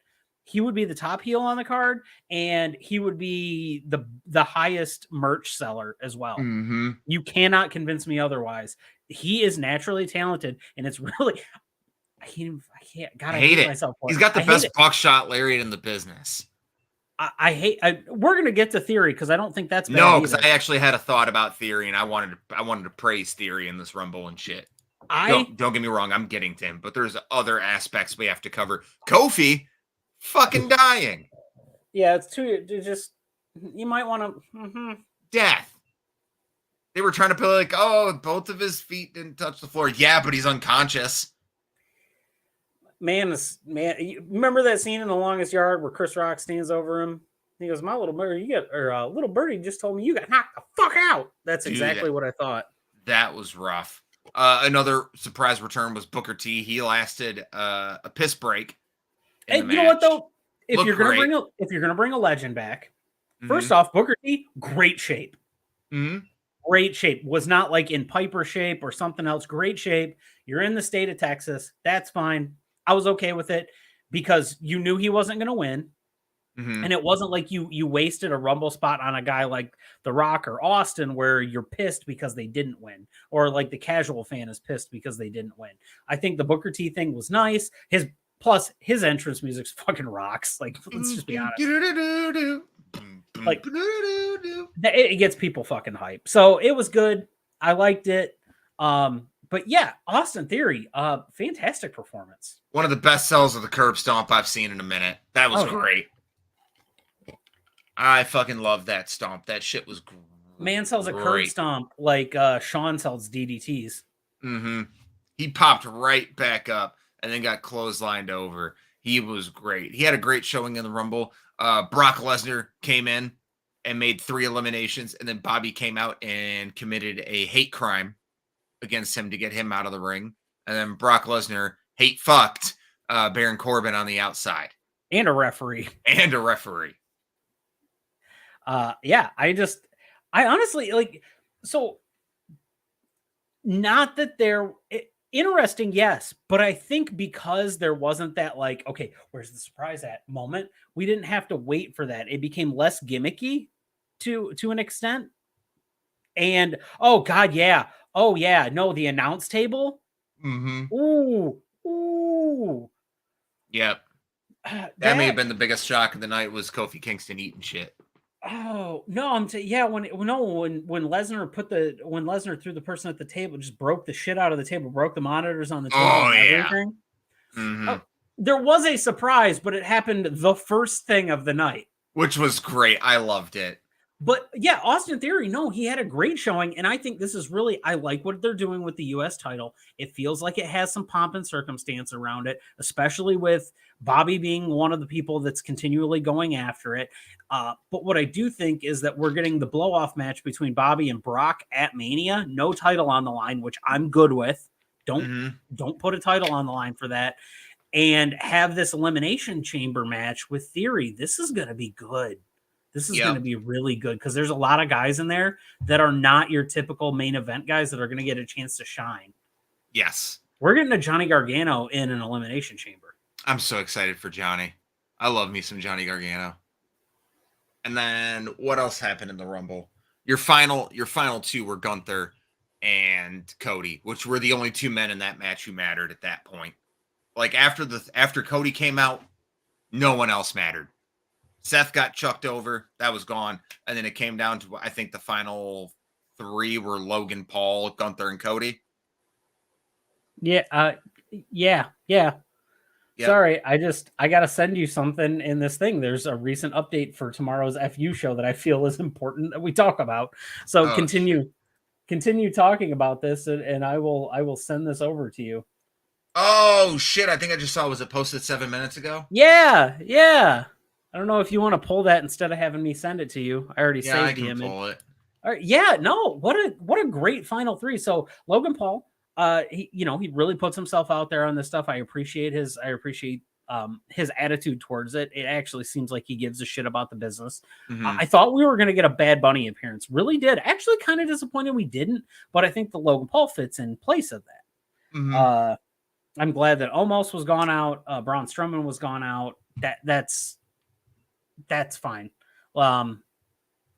[SPEAKER 3] he would be the top heel on the card, and he would be the highest merch seller as well.
[SPEAKER 4] Mm-hmm.
[SPEAKER 3] You cannot convince me otherwise. He is naturally talented, and it's really I can't. God, I hate
[SPEAKER 4] it.
[SPEAKER 3] myself for
[SPEAKER 4] He's
[SPEAKER 3] it.
[SPEAKER 4] got the
[SPEAKER 3] I hate
[SPEAKER 4] best
[SPEAKER 3] it.
[SPEAKER 4] buckshot lariat in the business.
[SPEAKER 3] I hate. We're gonna get to Theory because I don't think that's bad
[SPEAKER 4] No, because
[SPEAKER 3] either.
[SPEAKER 4] I actually had a thought about Theory, and I wanted to praise Theory in this Rumble and shit. Don't get me wrong, I'm getting to him, but there's other aspects we have to cover. Kofi, fucking dying.
[SPEAKER 3] Yeah, it's too. Just you might want to.
[SPEAKER 4] Death. They were trying to put like, oh, both of his feet didn't touch the floor. Yeah, but he's unconscious.
[SPEAKER 3] Man, you remember that scene in The Longest Yard where Chris Rock stands over him? He goes, "My little birdie, little birdie just told me you got knocked the fuck out." That's exactly what I thought.
[SPEAKER 4] That was rough. Another surprise return was Booker T. He lasted a piss break.
[SPEAKER 3] Hey, you know what though? If you're gonna bring a legend back, first off, Booker T, great shape.
[SPEAKER 4] Mm-hmm.
[SPEAKER 3] Great shape. Was not like in Piper shape or something else. Great shape. You're in the state of Texas. That's fine. I was okay with it because you knew he wasn't going to win.
[SPEAKER 4] Mm-hmm.
[SPEAKER 3] And it wasn't like you wasted a Rumble spot on a guy like The Rock or Austin where you're pissed because they didn't win, or like the casual fan is pissed because they didn't win. I think the Booker T thing was nice. His entrance music's fucking rocks. Like, let's just be honest. Like, it gets people fucking hype. So it was good. I liked it. But yeah, Austin Theory, fantastic performance.
[SPEAKER 4] One of the best sells of the curb stomp I've seen in a minute. That was great. I fucking love that stomp. That shit was great.
[SPEAKER 3] Man sells a curb stomp like Sean sells DDTs.
[SPEAKER 4] Mm-hmm. He popped right back up and then got clotheslined over. He was great. He had a great showing in the Rumble. Brock Lesnar came in and made 3 eliminations, and then Bobby came out and committed a hate crime against him to get him out of the ring. And then Brock Lesnar hate fucked Baron Corbin on the outside.
[SPEAKER 3] And a referee. Yeah, I honestly like, so not that they're interesting, yes, but I think because there wasn't that like, okay, where's the surprise at moment, we didn't have to wait for that. It became less gimmicky to an extent. And oh god, yeah. Oh yeah, no, the announce table.
[SPEAKER 4] Mm-hmm.
[SPEAKER 3] Ooh.
[SPEAKER 4] Yep. That may have been the biggest shock of the night was Kofi Kingston eating shit.
[SPEAKER 3] Oh no, when Lesnar threw the person at the table, just broke the shit out of the table, broke the monitors on the table.
[SPEAKER 4] Oh
[SPEAKER 3] and
[SPEAKER 4] yeah.
[SPEAKER 3] Everything.
[SPEAKER 4] Mm-hmm.
[SPEAKER 3] There was a surprise, but it happened the first thing of the night,
[SPEAKER 4] which was great. I loved it.
[SPEAKER 3] But yeah, Austin Theory, no, he had a great showing. And I think this is really, I like what they're doing with the U.S. title. It feels like it has some pomp and circumstance around it, especially with Bobby being one of the people that's continually going after it. But what I do think is that we're getting the blow-off match between Bobby and Brock at Mania. No title on the line, which I'm good with. Don't put a title on the line for that. And have this elimination chamber match with Theory. This is going to be good. This is going to be really good because there's a lot of guys in there that are not your typical main event guys that are going to get a chance to shine.
[SPEAKER 4] Yes.
[SPEAKER 3] We're getting a Johnny Gargano in an elimination chamber.
[SPEAKER 4] I'm so excited for Johnny. I love me some Johnny Gargano. And then what else happened in the Rumble? Your final 2 were Gunther and Cody, which were the only 2 men in that match who mattered at that point. Like after Cody came out, no one else mattered. Seth got chucked over. That was gone. And then it came down to, I think the final 3 were Logan Paul, Gunther, and Cody.
[SPEAKER 3] Yeah. Sorry, I got to send you something in this thing. There's a recent update for tomorrow's FU show that I feel is important that we talk about. So continue talking about this and I will send this over to you.
[SPEAKER 4] Oh shit. I think I just saw, was it posted 7 minutes ago?
[SPEAKER 3] Yeah. I don't know if you want to pull that instead of having me send it to you. I already saved the image.
[SPEAKER 4] Pull it.
[SPEAKER 3] All right. Yeah, no, what a great final 3. So Logan Paul, he really puts himself out there on this stuff. I appreciate his attitude towards it. It actually seems like he gives a shit about the business. Mm-hmm. I thought we were going to get a Bad Bunny appearance. Really did. Actually kind of disappointed we didn't, but I think the Logan Paul fits in place of that. Mm-hmm. I'm glad that Omos was gone out. Braun Strowman was gone out. that's fine. I'm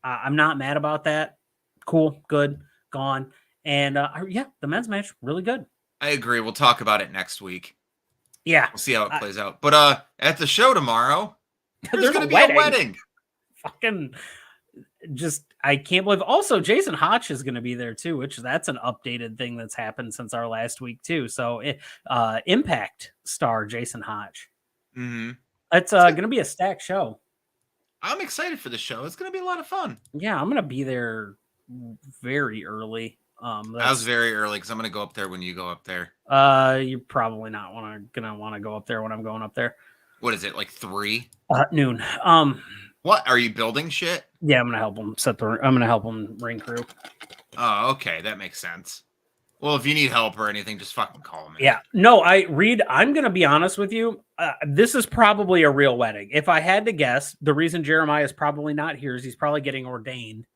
[SPEAKER 3] not mad about that. Cool, good, gone. And yeah, the men's match really good.
[SPEAKER 4] I agree. We'll talk about it next week.
[SPEAKER 3] Yeah,
[SPEAKER 4] We'll see how it plays out. But at the show tomorrow, there's going to be a wedding.
[SPEAKER 3] Fucking just, I can't believe. Also, Jason Hotch is going to be there too, which that's an updated thing that's happened since our last week too. So, Impact star Jason Hotch.
[SPEAKER 4] Mm-hmm.
[SPEAKER 3] It's going to be a stacked show.
[SPEAKER 4] I'm excited for the show. It's going to be a lot of fun.
[SPEAKER 3] Yeah, I'm going to be there very early.
[SPEAKER 4] I was very early because I'm going to go up there when you go up there.
[SPEAKER 3] You're probably not gonna want to go up there when I'm going up there.
[SPEAKER 4] What is it, like 3?
[SPEAKER 3] Noon.
[SPEAKER 4] What are you building shit?
[SPEAKER 3] Yeah, I'm gonna help them I'm gonna help them ring crew.
[SPEAKER 4] Oh, okay, that makes sense. Well, if you need help or anything, just fucking call me.
[SPEAKER 3] Yeah, no, I'm gonna be honest with you. This is probably a real wedding. If I had to guess, the reason Jeremiah is probably not here is he's probably getting ordained.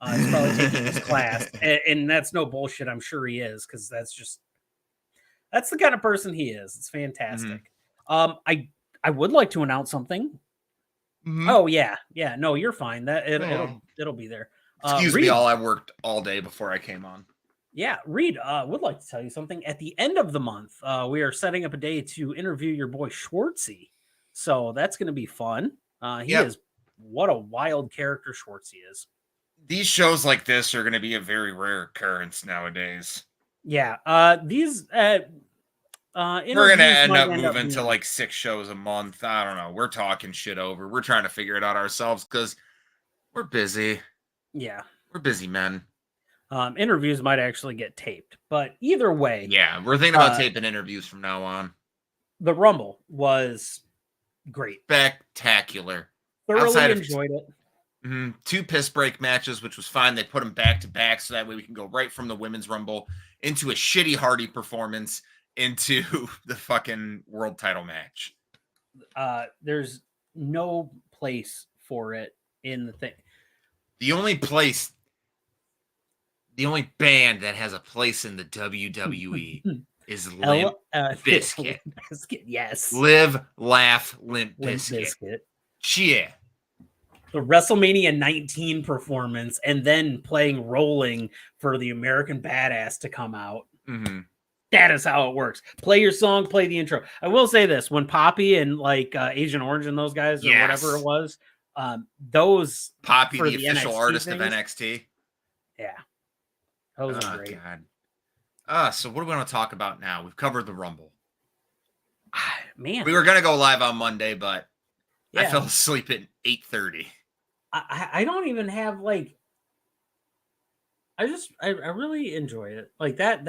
[SPEAKER 3] He's probably taking his class, and that's no bullshit. I'm sure he is, because that's the kind of person he is. It's fantastic. Mm-hmm. I would like to announce something. Mm-hmm. Oh yeah. No, you're fine. It'll be there.
[SPEAKER 4] Excuse me, I worked all day before I came on.
[SPEAKER 3] Yeah, Reed, would like to tell you something. At the end of the month, we are setting up a day to interview your boy Schwartzy. So that's going to be fun. He is, what a wild character Schwartzy is.
[SPEAKER 4] These shows like this are going to be a very rare occurrence nowadays.
[SPEAKER 3] Yeah, these
[SPEAKER 4] we're going to end up moving to like 6 shows a month. I don't know. We're talking shit over. We're trying to figure it out ourselves because we're busy.
[SPEAKER 3] Yeah.
[SPEAKER 4] We're busy men.
[SPEAKER 3] Interviews might actually get taped, but either way.
[SPEAKER 4] Yeah, we're thinking about taping interviews from now on.
[SPEAKER 3] The Rumble was great.
[SPEAKER 4] Spectacular.
[SPEAKER 3] Thoroughly enjoyed it.
[SPEAKER 4] 2 piss break matches, which was fine. They put them back to back so that way we can go right from the Women's Rumble into a shitty Hardy performance into the fucking world title match.
[SPEAKER 3] There's no place for it in the thing.
[SPEAKER 4] The only band that has a place in the WWE is Limp Bizkit.
[SPEAKER 3] Yes.
[SPEAKER 4] Live, laugh, Limp Bizkit. Yeah.
[SPEAKER 3] The WrestleMania 19 performance and then playing Rolling for the American Badass to come out.
[SPEAKER 4] Mm-hmm.
[SPEAKER 3] That is how it works. Play your song, play the intro. I will say this, when Poppy and like Agent Orange and those guys or whatever it was, those
[SPEAKER 4] Poppy, the official NXT artist things, of NXT.
[SPEAKER 3] Yeah. Those are great.
[SPEAKER 4] God. So what do we want to talk about now? We've covered the Rumble.
[SPEAKER 3] Man.
[SPEAKER 4] We were going to go live on Monday, but I fell asleep at 8:30.
[SPEAKER 3] I don't even have like, I really enjoy it. Like that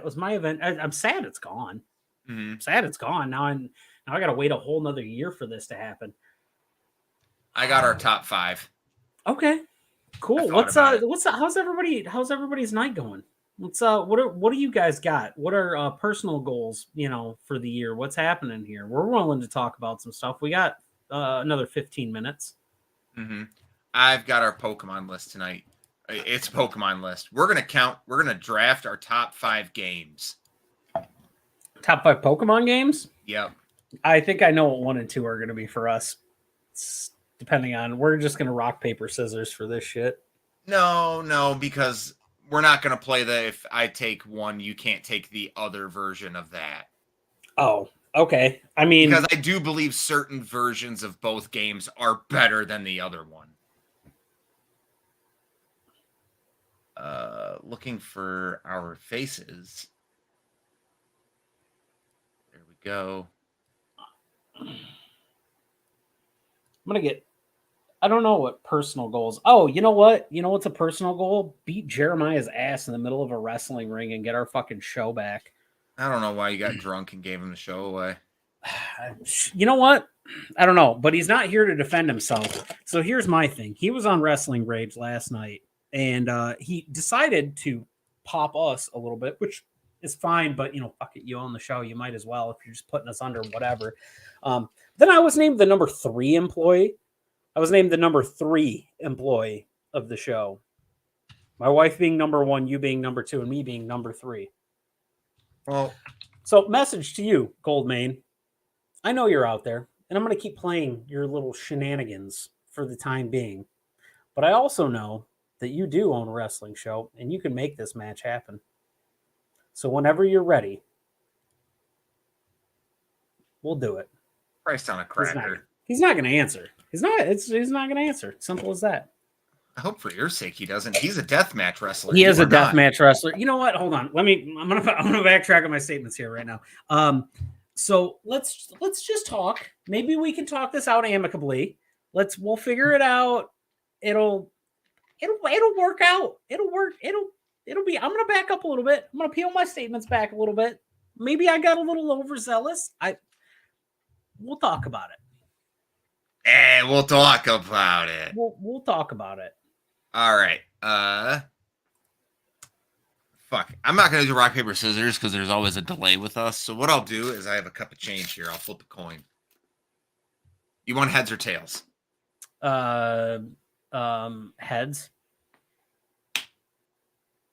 [SPEAKER 3] was my event. I'm sad it's gone.
[SPEAKER 4] Mm-hmm.
[SPEAKER 3] I'm sad it's gone. Now I got to wait a whole nother year for this to happen.
[SPEAKER 4] I got our top 5.
[SPEAKER 3] Okay, cool. How's everybody's night going? What do you guys got? What are personal goals, for the year? What's happening here? We're willing to talk about some stuff. We got another 15 minutes.
[SPEAKER 4] Mm-hmm. I've got our Pokemon list tonight. It's Pokemon list. We're going to draft our top 5 games.
[SPEAKER 3] Top 5 Pokemon games?
[SPEAKER 4] Yep.
[SPEAKER 3] I think I know what 1 and 2 are going to be for us. Depending on, we're just going to rock, paper, scissors for this shit.
[SPEAKER 4] No, because we're not going to play if I take one, you can't take the other version of that.
[SPEAKER 3] Oh, okay. I mean,
[SPEAKER 4] because I do believe certain versions of both games are better than the other one. Looking for our faces. There we go.
[SPEAKER 3] I don't know what personal goals. Oh, you know what? You know what's a personal goal? Beat Jeremiah's ass in the middle of a wrestling ring and get our fucking show back.
[SPEAKER 4] I don't know why you got drunk and gave him the show away.
[SPEAKER 3] You know what? I don't know, but he's not here to defend himself. So here's my thing. He was on Wrestling Rage last night, and he decided to pop us a little bit, which is fine, but, fuck it, you own the show. You might as well if you're just putting us under, whatever. Then I was named the number 3 employee. I was named the number 3 employee of the show. My wife being number 1, you being number 2, and me being number 3.
[SPEAKER 4] Well,
[SPEAKER 3] so message to you, Goldmain. I know you're out there. and I'm going to keep playing your little shenanigans for the time being. But I also know that you do own a wrestling show and you can make this match happen. So whenever you're ready, we'll do it.
[SPEAKER 4] Christ on a cracker.
[SPEAKER 3] He's not going to answer. He's not going to answer. Simple as that.
[SPEAKER 4] I hope for your sake he doesn't. He's a deathmatch wrestler.
[SPEAKER 3] He is a deathmatch wrestler. You know what? Hold on. I'm gonna backtrack on my statements here right now. So let's just talk. Maybe we can talk this out amicably. We'll figure it out. It'll work out. It'll work. It'll be. I'm gonna back up a little bit. I'm gonna peel my statements back a little bit. Maybe I got a little overzealous. We'll talk about it.
[SPEAKER 4] We'll talk about it.
[SPEAKER 3] We'll talk about it.
[SPEAKER 4] All right. Fuck. I'm not gonna do rock, paper, scissors because there's always a delay with us. So what I'll do is I have a cup of change here. I'll flip a coin. You want heads or tails?
[SPEAKER 3] Heads.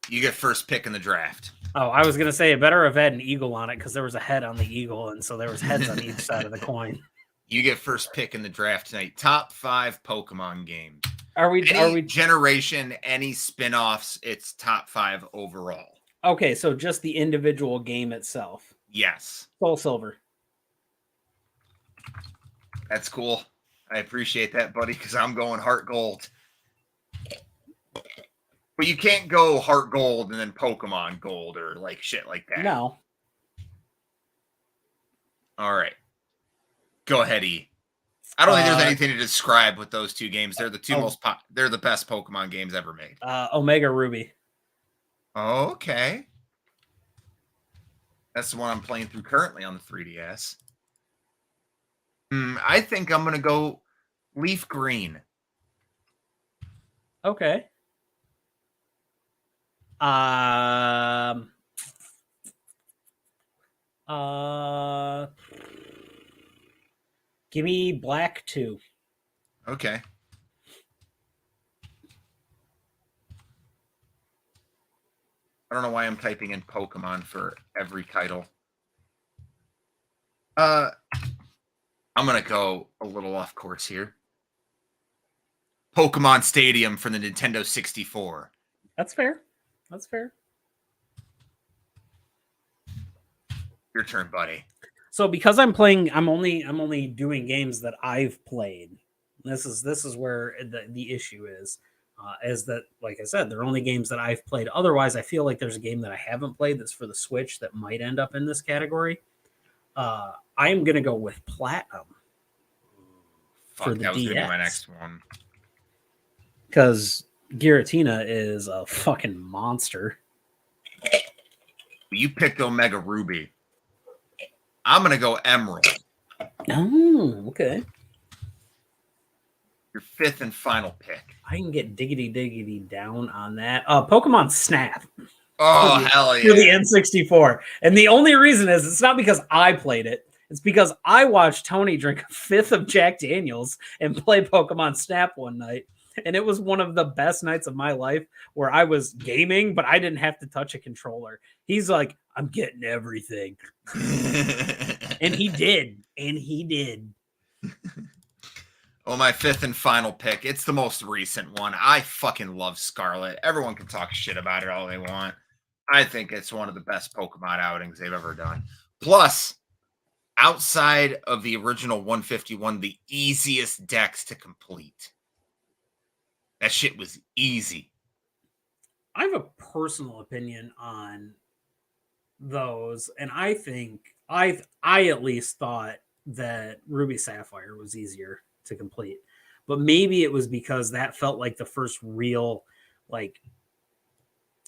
[SPEAKER 4] You get first pick in the draft.
[SPEAKER 3] Oh, I was gonna say it better have had an eagle on it because there was a head on the eagle, and so there was heads on each side of the coin.
[SPEAKER 4] You get first pick in the draft tonight. Top 5 Pokemon games.
[SPEAKER 3] Are we
[SPEAKER 4] generation, any spin-offs, it's top 5 overall.
[SPEAKER 3] Okay, so just the individual game itself.
[SPEAKER 4] Yes.
[SPEAKER 3] Soul Silver.
[SPEAKER 4] That's cool. I appreciate that, buddy, because I'm going Heart Gold. But you can't go Heart Gold and then Pokemon Gold or like shit like that.
[SPEAKER 3] No.
[SPEAKER 4] All right. Go ahead, E. I don't think there's anything to describe with those two games. They're the two they're the best Pokemon games ever made.
[SPEAKER 3] Omega Ruby.
[SPEAKER 4] Okay. That's the one I'm playing through currently on the 3DS. I think I'm going to go Leaf Green.
[SPEAKER 3] Okay. Give me Black 2.
[SPEAKER 4] Okay. I don't know why I'm typing in Pokemon for every title. I'm going to go a little off course here. Pokemon Stadium for the Nintendo 64.
[SPEAKER 3] That's fair. That's fair.
[SPEAKER 4] Your turn, buddy.
[SPEAKER 3] So because I'm only doing games that I've played. This is where the issue is that, like I said, they're only games that I've played. Otherwise, I feel like there's a game that I haven't played that's for the Switch that might end up in this category. I am gonna go with Platinum.
[SPEAKER 4] Fuck, that was gonna be my next one.
[SPEAKER 3] Because Giratina is a fucking monster.
[SPEAKER 4] You picked Omega Ruby. I'm going to go Emerald.
[SPEAKER 3] Oh, okay.
[SPEAKER 4] Your 5th and final pick.
[SPEAKER 3] I can get diggity down on that. Pokemon Snap.
[SPEAKER 4] Oh, hell yeah.
[SPEAKER 3] For the N64. And the only reason is it's not because I played it. It's because I watched Tony drink a 5th of Jack Daniels and play Pokemon Snap one night. And it was one of the best nights of my life where I was gaming, but I didn't have to touch a controller. He's like, I'm getting everything. And he did.
[SPEAKER 4] Well, my 5th and final pick. It's the most recent one. I fucking love Scarlet. Everyone can talk shit about it all they want. I think it's one of the best Pokemon outings they've ever done. Plus, outside of the original 151, the easiest decks to complete. That shit was easy.
[SPEAKER 3] I have a personal opinion on those, and I think I at least thought that Ruby Sapphire was easier to complete. But maybe it was because that felt like the first real, like,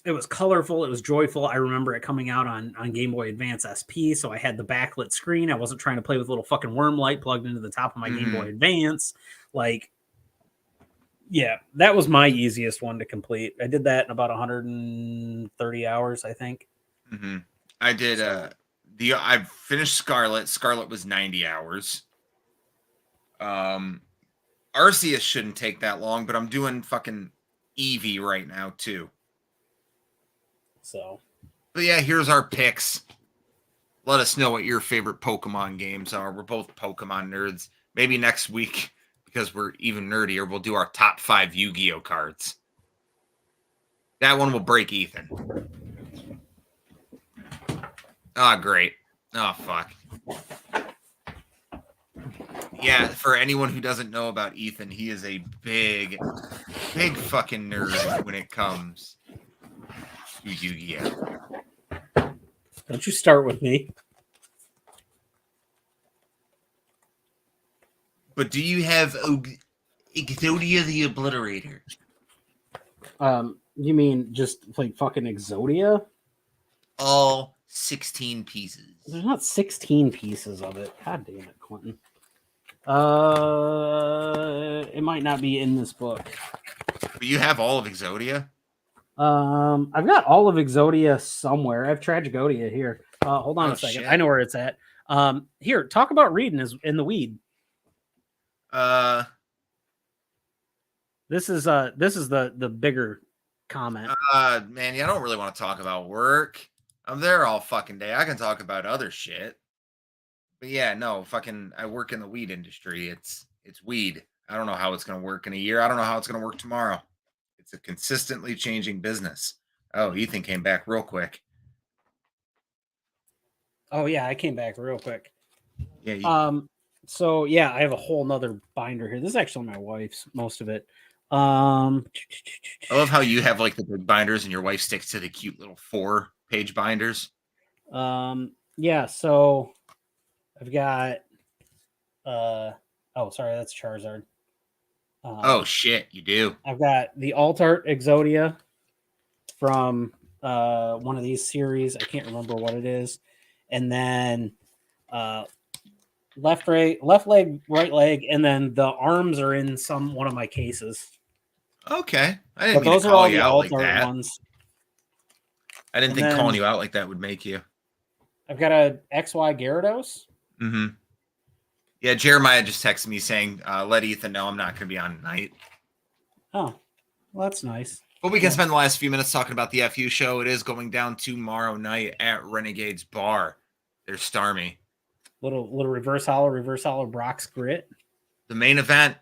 [SPEAKER 3] it was colorful, it was joyful. I remember it coming out on Game Boy Advance SP, so I had the backlit screen. I wasn't trying to play with little fucking worm light plugged into the top of my Game Boy Advance. Like, yeah, that was my easiest one to complete. I did that in about 130 hours, I think.
[SPEAKER 4] I did I finished Scarlet. Scarlet was 90 hours. Arceus shouldn't take that long, but I'm doing fucking Eevee right now too.
[SPEAKER 3] So,
[SPEAKER 4] but yeah, here's our picks. let us know what your favorite Pokemon games are. We're both Pokemon nerds. Maybe next week, because we're even nerdier, we'll do our top 5 Yu-Gi-Oh cards. That one will break Ethan. Oh, great. Oh, fuck. Yeah, for anyone who doesn't know about Ethan, he is a big fucking nerd when it comes to Yu-Gi-Oh.
[SPEAKER 3] Don't you start with me.
[SPEAKER 4] But do you have Exodia the Obliterator?
[SPEAKER 3] You mean just like fucking Exodia?
[SPEAKER 4] All 16 pieces.
[SPEAKER 3] There's not 16 pieces of it. God damn it, Quentin. It might not be in this book.
[SPEAKER 4] But you have all of Exodia?
[SPEAKER 3] I've got all of Exodia somewhere. I have Tragicodia here. Hold on a second.
[SPEAKER 4] Shit.
[SPEAKER 3] I know where it's at. Here, talk about reading is in the weed. This is the bigger comment.
[SPEAKER 4] Man, I don't really want to talk about work. I'm there all fucking day. I can talk about other shit. But yeah, no, fucking I work in the weed industry. It's weed. I don't know how it's gonna work in a year. I don't know how it's gonna work tomorrow. It's a consistently changing business. Oh, Ethan came back real quick.
[SPEAKER 3] Oh yeah, I came back real quick.
[SPEAKER 4] Yeah.
[SPEAKER 3] So yeah, I have a whole nother binder here. This is actually my wife's, most of it. I
[SPEAKER 4] love how you have like the big binders and your wife sticks to the cute little 4-page binders.
[SPEAKER 3] Yeah, so I've got oh sorry, that's Charizard.
[SPEAKER 4] Oh shit, you do.
[SPEAKER 3] I've got the Alt Art Exodia from one of these series. I can't remember what it is. And then left leg, right leg, and then the arms are in one of my cases.
[SPEAKER 4] Okay. I didn't
[SPEAKER 3] But
[SPEAKER 4] mean
[SPEAKER 3] those
[SPEAKER 4] to
[SPEAKER 3] are
[SPEAKER 4] call
[SPEAKER 3] all
[SPEAKER 4] you
[SPEAKER 3] the
[SPEAKER 4] out
[SPEAKER 3] Alt
[SPEAKER 4] like
[SPEAKER 3] Art
[SPEAKER 4] that.
[SPEAKER 3] ones.
[SPEAKER 4] I didn't think calling you out like that would make you.
[SPEAKER 3] I've got a XY Gyarados.
[SPEAKER 4] Mm-hmm. Yeah, Jeremiah just texted me saying, let Ethan know I'm not going to be on tonight.
[SPEAKER 3] Oh, well, that's nice.
[SPEAKER 4] But we can spend the last few minutes talking about the FU show. It is going down tomorrow night at Renegades Bar. There's Starmie.
[SPEAKER 3] Little reverse hollow Brock's Grit.
[SPEAKER 4] The main event,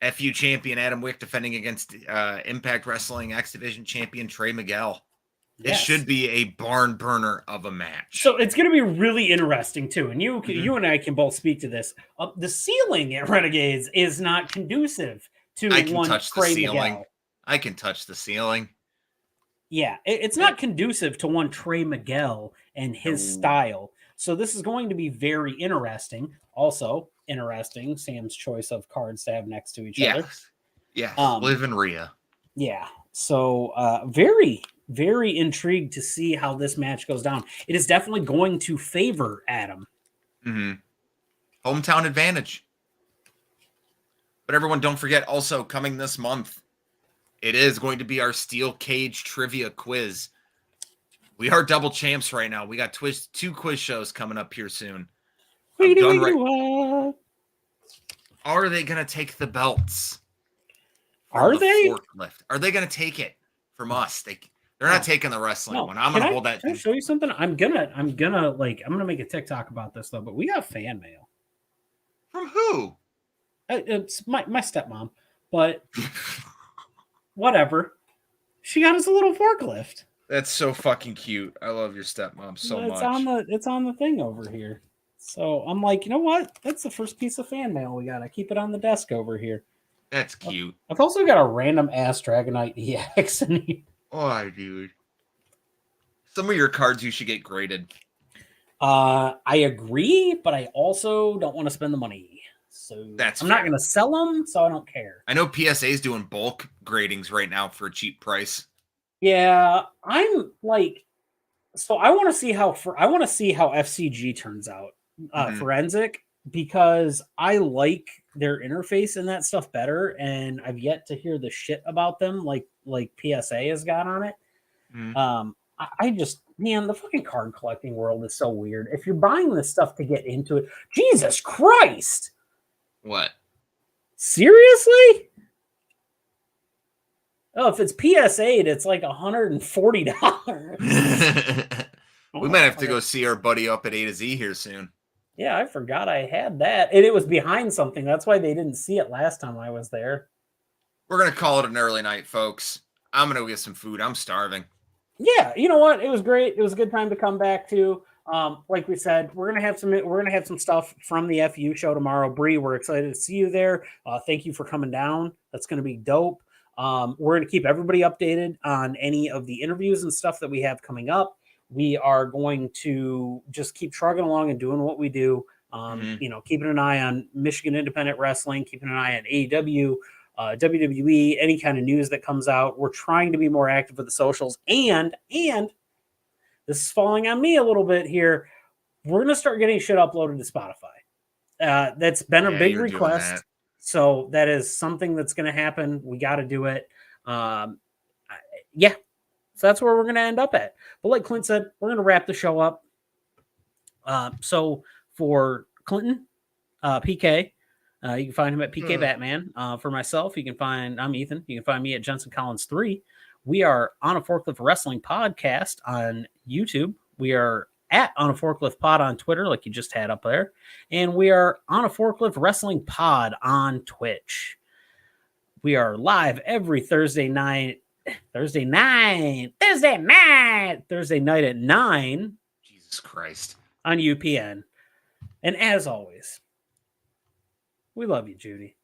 [SPEAKER 4] FU champion Adam Wick defending against Impact Wrestling X Division champion Trey Miguel. Yes. It should be a barn burner of a match.
[SPEAKER 3] So it's going to be really interesting too. And you and I can both speak to this. The ceiling at Renegades is not conducive to one Trey Miguel.
[SPEAKER 4] I can touch the ceiling.
[SPEAKER 3] Yeah, it's not conducive to one Trey Miguel and his style. So this is going to be very interesting. Also interesting, Sam's choice of cards to have next to each other.
[SPEAKER 4] Yeah, Liv and Rhea.
[SPEAKER 3] Yeah, so very, very intrigued to see how this match goes down. It is definitely going to favor Adam.
[SPEAKER 4] Mm-hmm. Hometown advantage. But everyone, don't forget, also coming this month, it is going to be our Steel Cage Trivia Quiz. We are double champs right now. We got 2 quiz shows coming up here soon. Are they going to take the belts?
[SPEAKER 3] Are they?
[SPEAKER 4] Forklift? Are they going to take it from us? They're not taking the wrestling one. I'm going to hold that.
[SPEAKER 3] Can I show you something? I'm gonna make a TikTok about this though. But we got fan mail.
[SPEAKER 4] From who?
[SPEAKER 3] It's my stepmom. But whatever. She got us a little forklift.
[SPEAKER 4] That's so fucking cute. I love your stepmom so much.
[SPEAKER 3] It's on the thing over here. So I'm like, you know what? That's the first piece of fan mail we got. I keep it on the desk over here.
[SPEAKER 4] That's cute.
[SPEAKER 3] I've also got a random ass Dragonite EX in here.
[SPEAKER 4] Oh, dude. Some of your cards you should get graded.
[SPEAKER 3] I agree, but I also don't want to spend the money. So I'm not going to sell them, so I don't care.
[SPEAKER 4] I know PSA is doing bulk gradings right now for a cheap price.
[SPEAKER 3] Yeah, I'm like, so I want to see how FCG turns out, Forensic, because I like their interface and that stuff better, and I've yet to hear the shit about them like PSA has got on it. I just, man, the fucking card collecting world is so weird. If you're buying this stuff to get into it, Jesus Christ.
[SPEAKER 4] What?
[SPEAKER 3] Seriously? Oh, if it's PSA'd, it's like $140.
[SPEAKER 4] We might have to go see our buddy up at A to Z here soon.
[SPEAKER 3] Yeah, I forgot I had that. And it was behind something. That's why they didn't see it last time I was there.
[SPEAKER 4] We're going to call it an early night, folks. I'm going to go get some food. I'm starving.
[SPEAKER 3] Yeah, you know what? It was great. It was a good time to come back to. Like we said, we're gonna have some stuff from the FU show tomorrow. Bree, we're excited to see you there. Thank you for coming down. That's gonna be dope. We're gonna keep everybody updated on any of the interviews and stuff that we have coming up. We are going to just keep trugging along and doing what we do. Keeping an eye on Michigan Independent Wrestling, keeping an eye on AEW. WWE, any kind of news that comes out. We're trying to be more active with the socials, and this is falling on me a little bit here. We're going to start getting shit uploaded to Spotify. That's been a big request. So that is something that's going to happen. We got to do it. So that's where we're going to end up at. But like Clint said, we're going to wrap the show up. So for Clinton, PK, you can find him at PK Batman. For myself, I'm Ethan. You can find me at Jensen Collins 3. We are on a Forklift Wrestling podcast on YouTube. We are at On a Forklift Pod on Twitter, like you just had up there. And we are On a Forklift Wrestling Pod on Twitch. We are live every Thursday night at 9.
[SPEAKER 4] Jesus Christ.
[SPEAKER 3] On UPN. And as always, we love you, Judy.